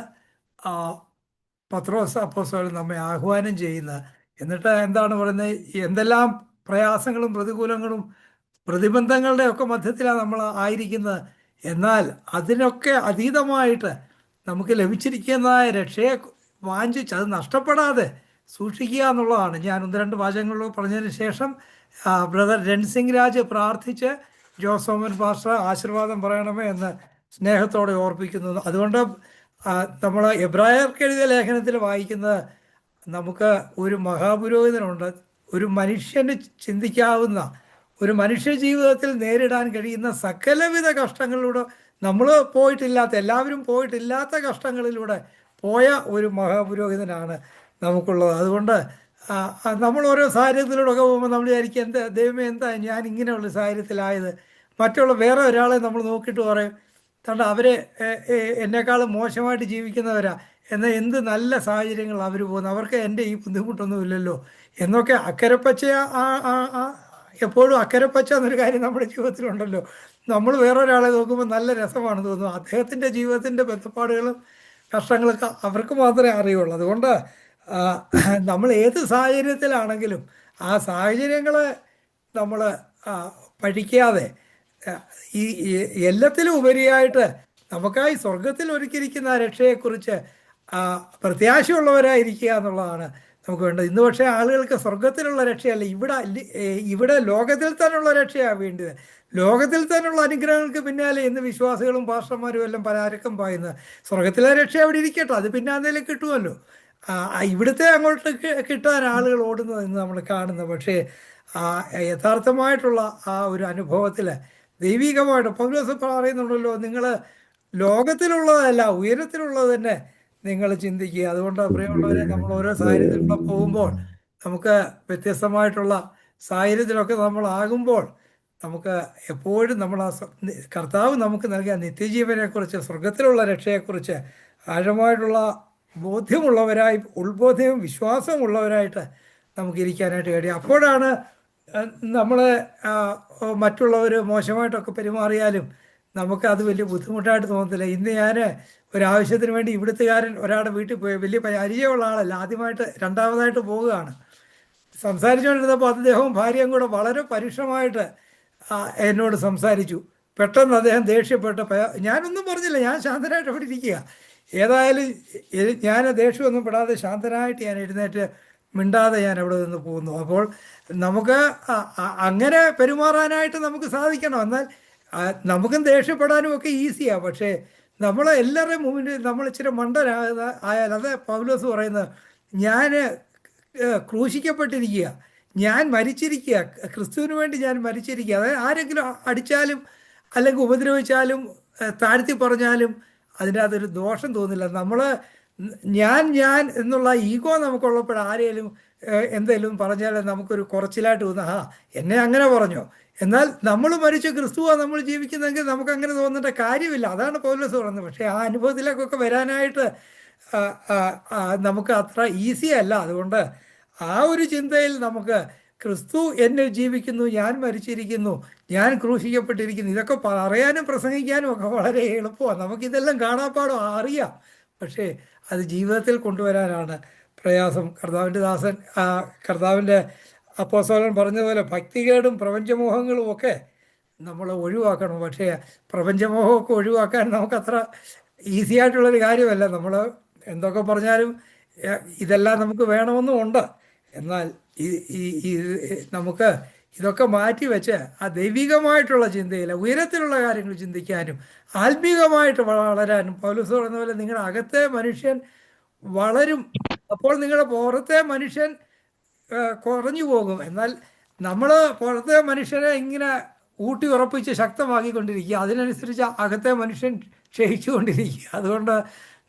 പത്രോസ് അപ്പോസ്തലൻ നമ്മെ ആഹ്വാനം ചെയ്യുന്നത്. എന്നിട്ട് എന്താണ് പറയുന്നത്? എന്തെല്ലാം പ്രയാസങ്ങളും പ്രതികൂലങ്ങളും പ്രതിബന്ധങ്ങളുടെ ഒക്കെ മധ്യത്തിലാണ് നമ്മൾ ആയിരിക്കുന്നത്. എന്നാൽ അതിനൊക്കെ അതീതമായിട്ട് നമുക്ക് ലഭിച്ചിരിക്കുന്ന രക്ഷയെ വാഞ്ചിച്ച് അത് നഷ്ടപ്പെടാതെ സൂക്ഷിക്കുക എന്നുള്ളതാണ്. ഞാൻ 1-2 വാചകങ്ങൾ പറഞ്ഞതിന് ശേഷം ബ്രദർ രൺസിംഗ് രാജ് പ്രാർത്ഥിച്ച് ജോസോമൻ പാസ്റ്റർ ആശീർവാദം പറയണമേ എന്ന് സ്നേഹത്തോടെ ഓർപ്പിക്കുന്നു. അതുകൊണ്ട് നമ്മൾ എബ്രായർക്ക് എഴുതിയ ലേഖനത്തിൽ വായിക്കുന്നത്, നമുക്ക് ഒരു മഹാപുരോഹിതനുണ്ട്, ഒരു മനുഷ്യന് ചിന്തിക്കാവുന്ന, ഒരു മനുഷ്യ ജീവിതത്തിൽ നേരിടാൻ കഴിയുന്ന സകലവിധ കഷ്ടങ്ങളിലൂടെ നമ്മൾ പോയിട്ടില്ലാത്ത, എല്ലാവരും പോയിട്ടില്ലാത്ത കഷ്ടങ്ങളിലൂടെ പോയ ഒരു മഹാപുരോഹിതനാണ് നമുക്കുള്ളത്. അതുകൊണ്ട് നമ്മൾ ഓരോ സാഹചര്യത്തിലൂടെയൊക്കെ പോകുമ്പോൾ നമ്മൾ വിചാരിക്കും, എന്താ ദൈവമേ, എന്താ ഞാൻ ഇങ്ങനെയുള്ള സാഹചര്യത്തിലായത്? മറ്റുള്ള വേറെ ഒരാളെ നമ്മൾ നോക്കിയിട്ട് പറയും, കണ്ട അവരെ എന്നെക്കാളും മോശമായിട്ട് ജീവിക്കുന്നവരാ, എന്നാൽ എന്ത് നല്ല സാഹചര്യങ്ങൾ അവർ പോകുന്നു, അവർക്ക് എൻ്റെ ഈ ബുദ്ധിമുട്ടൊന്നും ഇല്ലല്ലോ എന്നൊക്കെ. അക്കരപ്പച്ച, എപ്പോഴും അക്കരപ്പച്ച എന്നൊരു കാര്യം നമ്മുടെ ജീവിതത്തിലുണ്ടല്ലോ. നമ്മൾ വേറൊരാളെ നോക്കുമ്പോൾ നല്ല രസമാണ് തോന്നുന്നു. അദ്ദേഹത്തിൻ്റെ ജീവിതത്തിൻ്റെ ബന്ധപ്പാടുകളും കഷ്ടങ്ങളൊക്കെ അവർക്ക് മാത്രമേ അറിയുള്ളൂ. അതുകൊണ്ട് നമ്മൾ ഏത് സാഹചര്യത്തിലാണെങ്കിലും ആ സാഹചര്യങ്ങളെ നമ്മൾ പഠിക്കാതെ ഈ എല്ലാത്തിലും ഉപരിയായിട്ട് നമുക്കായി സ്വർഗത്തിൽ ഒരുക്കിയിരിക്കുന്ന ആ രക്ഷയെക്കുറിച്ച് പ്രത്യാശയുള്ളവരായിരിക്കുക എന്നുള്ളതാണ് നമുക്ക് വേണ്ടത്. ഇന്ന് പക്ഷേ ആളുകൾക്ക് സ്വർഗത്തിലുള്ള രക്ഷയല്ല, ഇവിടെ ലോകത്തിൽ തന്നെയുള്ള രക്ഷയാണ് വേണ്ടത്. ലോകത്തിൽ തന്നെയുള്ള അനുഗ്രഹങ്ങൾക്ക് പിന്നാലെ ഇന്ന് വിശ്വാസികളും പാസ്റ്റർമാരും എല്ലാം പലരക്കം പായുന്നത്. സ്വർഗത്തിലെ രക്ഷ അവിടെ ഇരിക്കട്ടെ, അത് പിന്നെ എന്തെങ്കിലും കിട്ടുമല്ലോ. ഇവിടുത്തെ അങ്ങോട്ട് കിട്ടാൻ ആളുകൾ ഓടുന്നത് ഇന്ന് നമ്മൾ കാണുന്നത്. പക്ഷേ യഥാർത്ഥമായിട്ടുള്ള ആ ഒരു അനുഭവത്തിൽ ദൈവികമായിട്ട് പൗലോസ് പറയുന്നുണ്ടല്ലോ, നിങ്ങൾ ലോകത്തിലുള്ളതല്ല ഉയരത്തിലുള്ളത് തന്നെ നിങ്ങൾ ചിന്തിക്കുക. അതുകൊണ്ട് പ്രിയമുള്ളവരെ, നമ്മൾ ഓരോ സാഹചര്യത്തിലൂടെ പോകുമ്പോൾ നമുക്ക് വ്യത്യസ്തമായിട്ടുള്ള സാഹചര്യത്തിലൊക്കെ നമ്മളാകുമ്പോൾ നമുക്ക് എപ്പോഴും നമ്മൾ കർത്താവ് നമുക്ക് നൽകിയ നിത്യജീവനെക്കുറിച്ച്, സ്വർഗത്തിലുള്ള രക്ഷയെക്കുറിച്ച് ആഴമായിട്ടുള്ള ബോധ്യമുള്ളവരായി, ഉൾബോധ്യവും വിശ്വാസമുള്ളവരായിട്ട് നമുക്ക് ഇരിക്കാനായിട്ട് കഴിയും. അപ്പോഴാണ് നമ്മൾ മറ്റുള്ളവർ മോശമായിട്ടൊക്കെ പെരുമാറിയാലും നമുക്ക് അത് വലിയ ബുദ്ധിമുട്ടായിട്ട് തോന്നത്തില്ല. ഇന്ന് ഞാൻ ഒരാവശ്യത്തിന് വേണ്ടി ഇവിടുത്തുകാരൻ ഒരാളുടെ വീട്ടിൽ പോയി, വലിയ പരിചയമുള്ള ആളല്ല, ആദ്യമായിട്ട് രണ്ടാമതായിട്ട് പോവുകയാണ്. സംസാരിച്ചുകൊണ്ടിരുന്നപ്പോൾ അദ്ദേഹവും ഭാര്യയും കൂടെ വളരെ പരുഷമായിട്ട് എന്നോട് സംസാരിച്ചു. പെട്ടെന്ന് അദ്ദേഹം ദേഷ്യപ്പെട്ടപ്പോൾ ഞാനൊന്നും പറഞ്ഞില്ല, ഞാൻ ശാന്തനായിട്ട് അവിടെ ഇരിക്കുക. ഏതായാലും ഞാൻ ദേഷ്യമൊന്നും പെടാതെ ശാന്തനായിട്ട് ഞാൻ എഴുന്നേറ്റ് മിണ്ടാതെ ഞാൻ അവിടെ നിന്ന് പോകുന്നു. അപ്പോൾ നമുക്ക് അങ്ങനെ പെരുമാറാനായിട്ട് നമുക്ക് സാധിക്കണം. എന്നാൽ നമുക്കും ദേഷ്യപ്പെടാനും ഒക്കെ ഈസിയാണ്. പക്ഷേ നമ്മൾ എല്ലാവരുടെയും മുമ്പിൽ നമ്മൾ ഇച്ചിരി ആയാൽ, അത് പൗലോസ് പറയുന്നത്, ഞാൻ ക്രൂശിക്കപ്പെട്ടിരിക്കുക, ഞാൻ മരിച്ചിരിക്കുക, ക്രിസ്തുവിന് വേണ്ടി ഞാൻ മരിച്ചിരിക്കുക. അതായത് ആരെങ്കിലും അടിച്ചാലും അല്ലെങ്കിൽ ഉപദ്രവിച്ചാലും താഴ്ത്തി പറഞ്ഞാലും അതിൻ്റെ അതൊരു ദോഷം തോന്നില്ല. നമ്മൾ ഞാൻ എന്നുള്ള ഈഗോ നമുക്കുള്ളപ്പോൾ ആരെങ്കിലും എന്തെങ്കിലും പറഞ്ഞാൽ നമുക്കൊരു കുറച്ചിലായിട്ട് തോന്നുക, എന്നെ അങ്ങനെ പറഞ്ഞോ. എന്നാൽ നമ്മൾ മരിച്ച ക്രിസ്തുവാണ് നമ്മൾ ജീവിക്കുന്നതെങ്കിൽ നമുക്ക് അങ്ങനെ തോന്നേണ്ട കാര്യമില്ല. അതാണ് പൗലോസ് പറയുന്നത്. പക്ഷേ ആ അനുഭവത്തിലേക്കൊക്കെ വരാനായിട്ട് നമുക്ക് അത്ര ഈസി അല്ല. അതുകൊണ്ട് ആ ഒരു ചിന്തയിൽ നമുക്ക് ക്രിസ്തു എന്നെ ജീവിക്കുന്നു, ഞാൻ മരിച്ചിരിക്കുന്നു, ഞാൻ ക്രൂശിക്കപ്പെട്ടിരിക്കുന്നു, ഇതൊക്കെ പറയാനും പ്രസംഗിക്കാനും ഒക്കെ വളരെ എളുപ്പമാണ്. നമുക്കിതെല്ലാം കാണാപ്പാടും അറിയാം. പക്ഷേ അത് ജീവിതത്തിൽ കൊണ്ടുവരാനാണ് പ്രയാസം. കർത്താവിൻ്റെ അപ്പോസ്തലൻ പറഞ്ഞതുപോലെ ഭക്തികേടും പ്രപഞ്ചമോഹങ്ങളും ഒക്കെ നമ്മൾ ഒഴിവാക്കണം. പക്ഷേ പ്രപഞ്ചമോഹമൊക്കെ ഒഴിവാക്കാൻ നമുക്കത്ര ഈസി ആയിട്ടുള്ളൊരു കാര്യമല്ല. നമ്മൾ എന്തൊക്കെ പറഞ്ഞാലും ഇതെല്ലാം നമുക്ക് വേണമെന്നും ഉണ്ട്. എന്നാൽ നമുക്ക് ഇതൊക്കെ മാറ്റി വെച്ച് ആ ദൈവികമായിട്ടുള്ള ചിന്തയിൽ ഉയരത്തിലുള്ള കാര്യങ്ങൾ ചിന്തിക്കാനും ആത്മീകമായിട്ട് വളരാനും, പൗലോസ് പറയുന്ന പോലെ നിങ്ങളുടെ അകത്തെ മനുഷ്യൻ വളരും, അപ്പോൾ നിങ്ങളുടെ പുറത്തെ മനുഷ്യൻ കുറഞ്ഞു പോകും. എന്നാൽ നമ്മൾ പുറത്തെ മനുഷ്യനെ ഇങ്ങനെ ഊട്ടി ഉറപ്പിച്ച് ശക്തമാക്കിക്കൊണ്ടിരിക്കുക, അതിനനുസരിച്ച് അകത്തെ മനുഷ്യൻ ക്ഷയിച്ചുകൊണ്ടിരിക്കുക. അതുകൊണ്ട്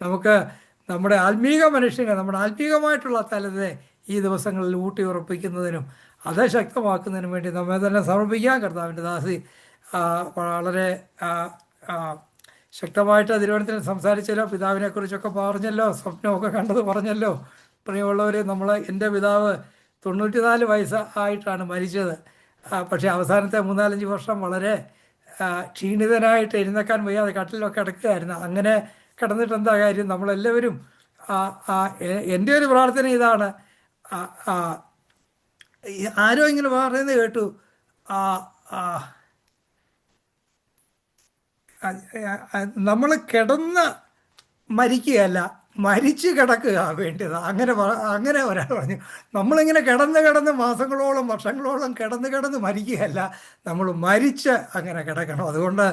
നമുക്ക് നമ്മുടെ ആത്മീക മനുഷ്യനെ, നമ്മുടെ ആത്മീകമായിട്ടുള്ള തലത്തെ ഈ ദിവസങ്ങളിൽ ഊട്ടി ഉറപ്പിക്കുന്നതിനും അത് ശക്തമാക്കുന്നതിനും വേണ്ടി നമ്മെ തന്നെ സമർപ്പിക്കാം. കർത്താവിൻ്റെ ദാസി വളരെ ശക്തമായിട്ട് തിരുവനന്തപുരത്തിൽ സംസാരിച്ചല്ലോ, പിതാവിനെക്കുറിച്ചൊക്കെ പറഞ്ഞല്ലോ, സ്വപ്നമൊക്കെ കണ്ടത് പറഞ്ഞല്ലോ. പ്രിയമുള്ളവർ, എൻ്റെ പിതാവ് 94 വയസ്സായിട്ടാണ് മരിച്ചത്. പക്ഷേ അവസാനത്തെ 3-4 വർഷം വളരെ ക്ഷീണിതനായിട്ട് എഴുന്നേക്കാൻ വയ്യാതെ കട്ടിലൊക്കെ കിടക്കുകയായിരുന്നു. അങ്ങനെ കിടന്നിട്ട് എന്താ കാര്യം? നമ്മളെല്ലാവരും എൻ്റെ ഒരു പ്രാർത്ഥന ഇതാണ്. ആരോ ഇങ്ങനെ പറയുന്നത് കേട്ടു, നമ്മൾ കിടന്ന് മരിക്കുകയല്ല, മരിച്ചു കിടക്കുക വേണ്ടത്. അങ്ങനെ ഒരാൾ പറഞ്ഞു. നമ്മളിങ്ങനെ കിടന്ന് മാസങ്ങളോളം വർഷങ്ങളോളം കിടന്ന് മരിക്കുകയല്ല, നമ്മൾ മരിച്ച് അങ്ങനെ കിടക്കണം. അതുകൊണ്ട്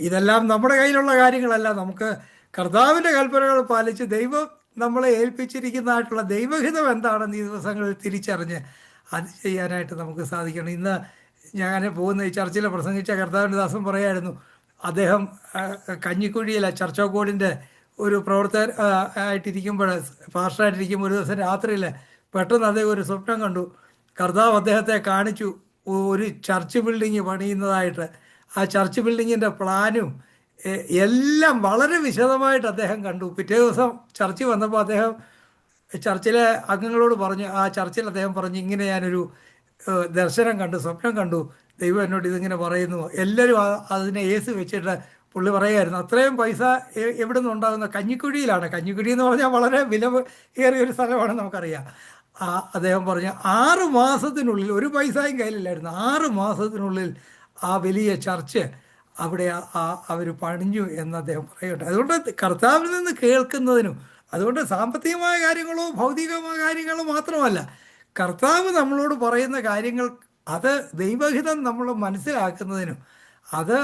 ഇതെല്ലാം നമ്മുടെ കയ്യിലുള്ള കാര്യങ്ങളല്ല. നമുക്ക് കർത്താവിൻ്റെ കൽപ്പനകൾ പാലിച്ച് ദൈവം നമ്മളെ ഏൽപ്പിച്ചിരിക്കുന്നതായിട്ടുള്ള ദൈവഹിതം എന്താണെന്ന് ഈ ദിവസങ്ങളിൽ തിരിച്ചറിഞ്ഞ് അത് ചെയ്യാനായിട്ട് നമുക്ക് സാധിക്കണം. ഇന്ന് ഞാൻ പോകുന്ന ഈ ചർച്ചിൽ പ്രസംഗിച്ച കർത്താവിൻ്റെ ദാസൻ പറയായിരുന്നു, അദ്ദേഹം കഞ്ഞിക്കുഴിയിലെ ചർച്ച് ഓഫ് ഗോഡിൻ്റെ ഒരു പ്രവർത്തകർ ആയിട്ടിരിക്കുമ്പോൾ, പാസ്റ്ററായിട്ടിരിക്കുമ്പോൾ ഒരു ദിവസം രാത്രിയിൽ പെട്ടെന്ന് അദ്ദേഹം ഒരു സ്വപ്നം കണ്ടു. കർത്താവ് അദ്ദേഹത്തെ കാണിച്ചു ഒരു ചർച്ച് ബിൽഡിങ് പണിയുന്നതായിട്ട്. ആ ചർച്ച് ബിൽഡിങ്ങിൻ്റെ പ്ലാനും എല്ലാം വളരെ വിശദമായിട്ട് അദ്ദേഹം കണ്ടു. പിറ്റേ ദിവസം ചർച്ചിൽ വന്നപ്പോൾ അദ്ദേഹം ചർച്ചിലെ അംഗങ്ങളോട് പറഞ്ഞു, ആ ചർച്ചിൽ അദ്ദേഹം പറഞ്ഞു, ഇങ്ങനെ ഞാനൊരു ദർശനം കണ്ടു, സ്വപ്നം കണ്ടു, ദൈവം എന്നോട് ഇതിങ്ങനെ പറയുന്നു. എല്ലാവരും അതിനെ ഏസ് വെച്ചിട്ട് പുള്ളി പറയുമായിരുന്നു, അത്രയും പൈസ എവിടെ നിന്നുണ്ടാകുന്ന? കഞ്ഞിക്കുഴിയിലാണ്. കഞ്ഞിക്കുഴി എന്ന് പറഞ്ഞാൽ വളരെ വില ഏറിയൊരു സ്ഥലമാണ്, നമുക്കറിയാം. അദ്ദേഹം പറഞ്ഞു 6 മാസത്തിനുള്ളിൽ, ഒരു പൈസയും കയ്യിലില്ലായിരുന്നു, 6 മാസത്തിനുള്ളിൽ ആ വലിയ ചർച്ച് അവിടെ അവർ പണിഞ്ഞു എന്ന് അദ്ദേഹം പറയുന്നുണ്ട്. അതുകൊണ്ട് കർത്താവിൽ നിന്ന് കേൾക്കുന്നതിനും, അതുകൊണ്ട് സാമ്പത്തികമായ കാര്യങ്ങളോ ഭൗതികമായ കാര്യങ്ങളോ മാത്രമല്ല, കർത്താവ് നമ്മളോട് പറയുന്ന കാര്യങ്ങൾ അത് ദൈവഹിതം നമ്മൾ മനസ്സിലാക്കുന്നതിനും അത്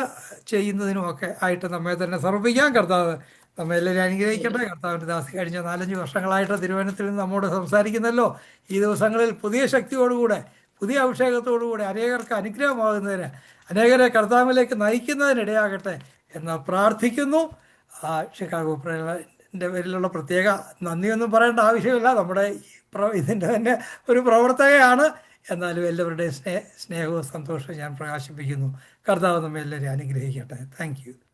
ചെയ്യുന്നതിനുമൊക്കെ ആയിട്ട് നമ്മെ തന്നെ സമർപ്പിക്കാം. കർത്താവ് നമ്മെ എല്ലാവരും അനുഗ്രഹിക്കട്ടെ. കർത്താവിൻ്റെ ദാസി കഴിഞ്ഞ 4-5 വർഷങ്ങളായിട്ട് തിരുവനന്തപുരത്തിൽ നിന്ന് നമ്മോട് സംസാരിക്കുന്നല്ലോ. ഈ ദിവസങ്ങളിൽ പുതിയ ശക്തിയോടുകൂടെ, പുതിയ അഭിഷേകത്തോടുകൂടെ അനേകർക്ക് അനുഗ്രഹമാകുന്നതിന്, അനേകരെ കർത്താവിലേക്ക് നയിക്കുന്നതിനിടയാകട്ടെ എന്ന് പ്രാർത്ഥിക്കുന്നു. ഷിക്കാഗോ പേരിലുള്ള പ്രത്യേക നന്ദിയൊന്നും പറയേണ്ട ആവശ്യമില്ല. നമ്മുടെ ഇതിൻ്റെ തന്നെ ഒരു പ്രവർത്തകയാണ്. എന്നാലും എല്ലാവരുടെയും സ്നേഹവും സന്തോഷവും ഞാൻ പ്രകാശിപ്പിക്കുന്നു. കർത്താവ് നമ്മെ എല്ലാവരെയും അനുഗ്രഹിക്കട്ടെ. Thank you.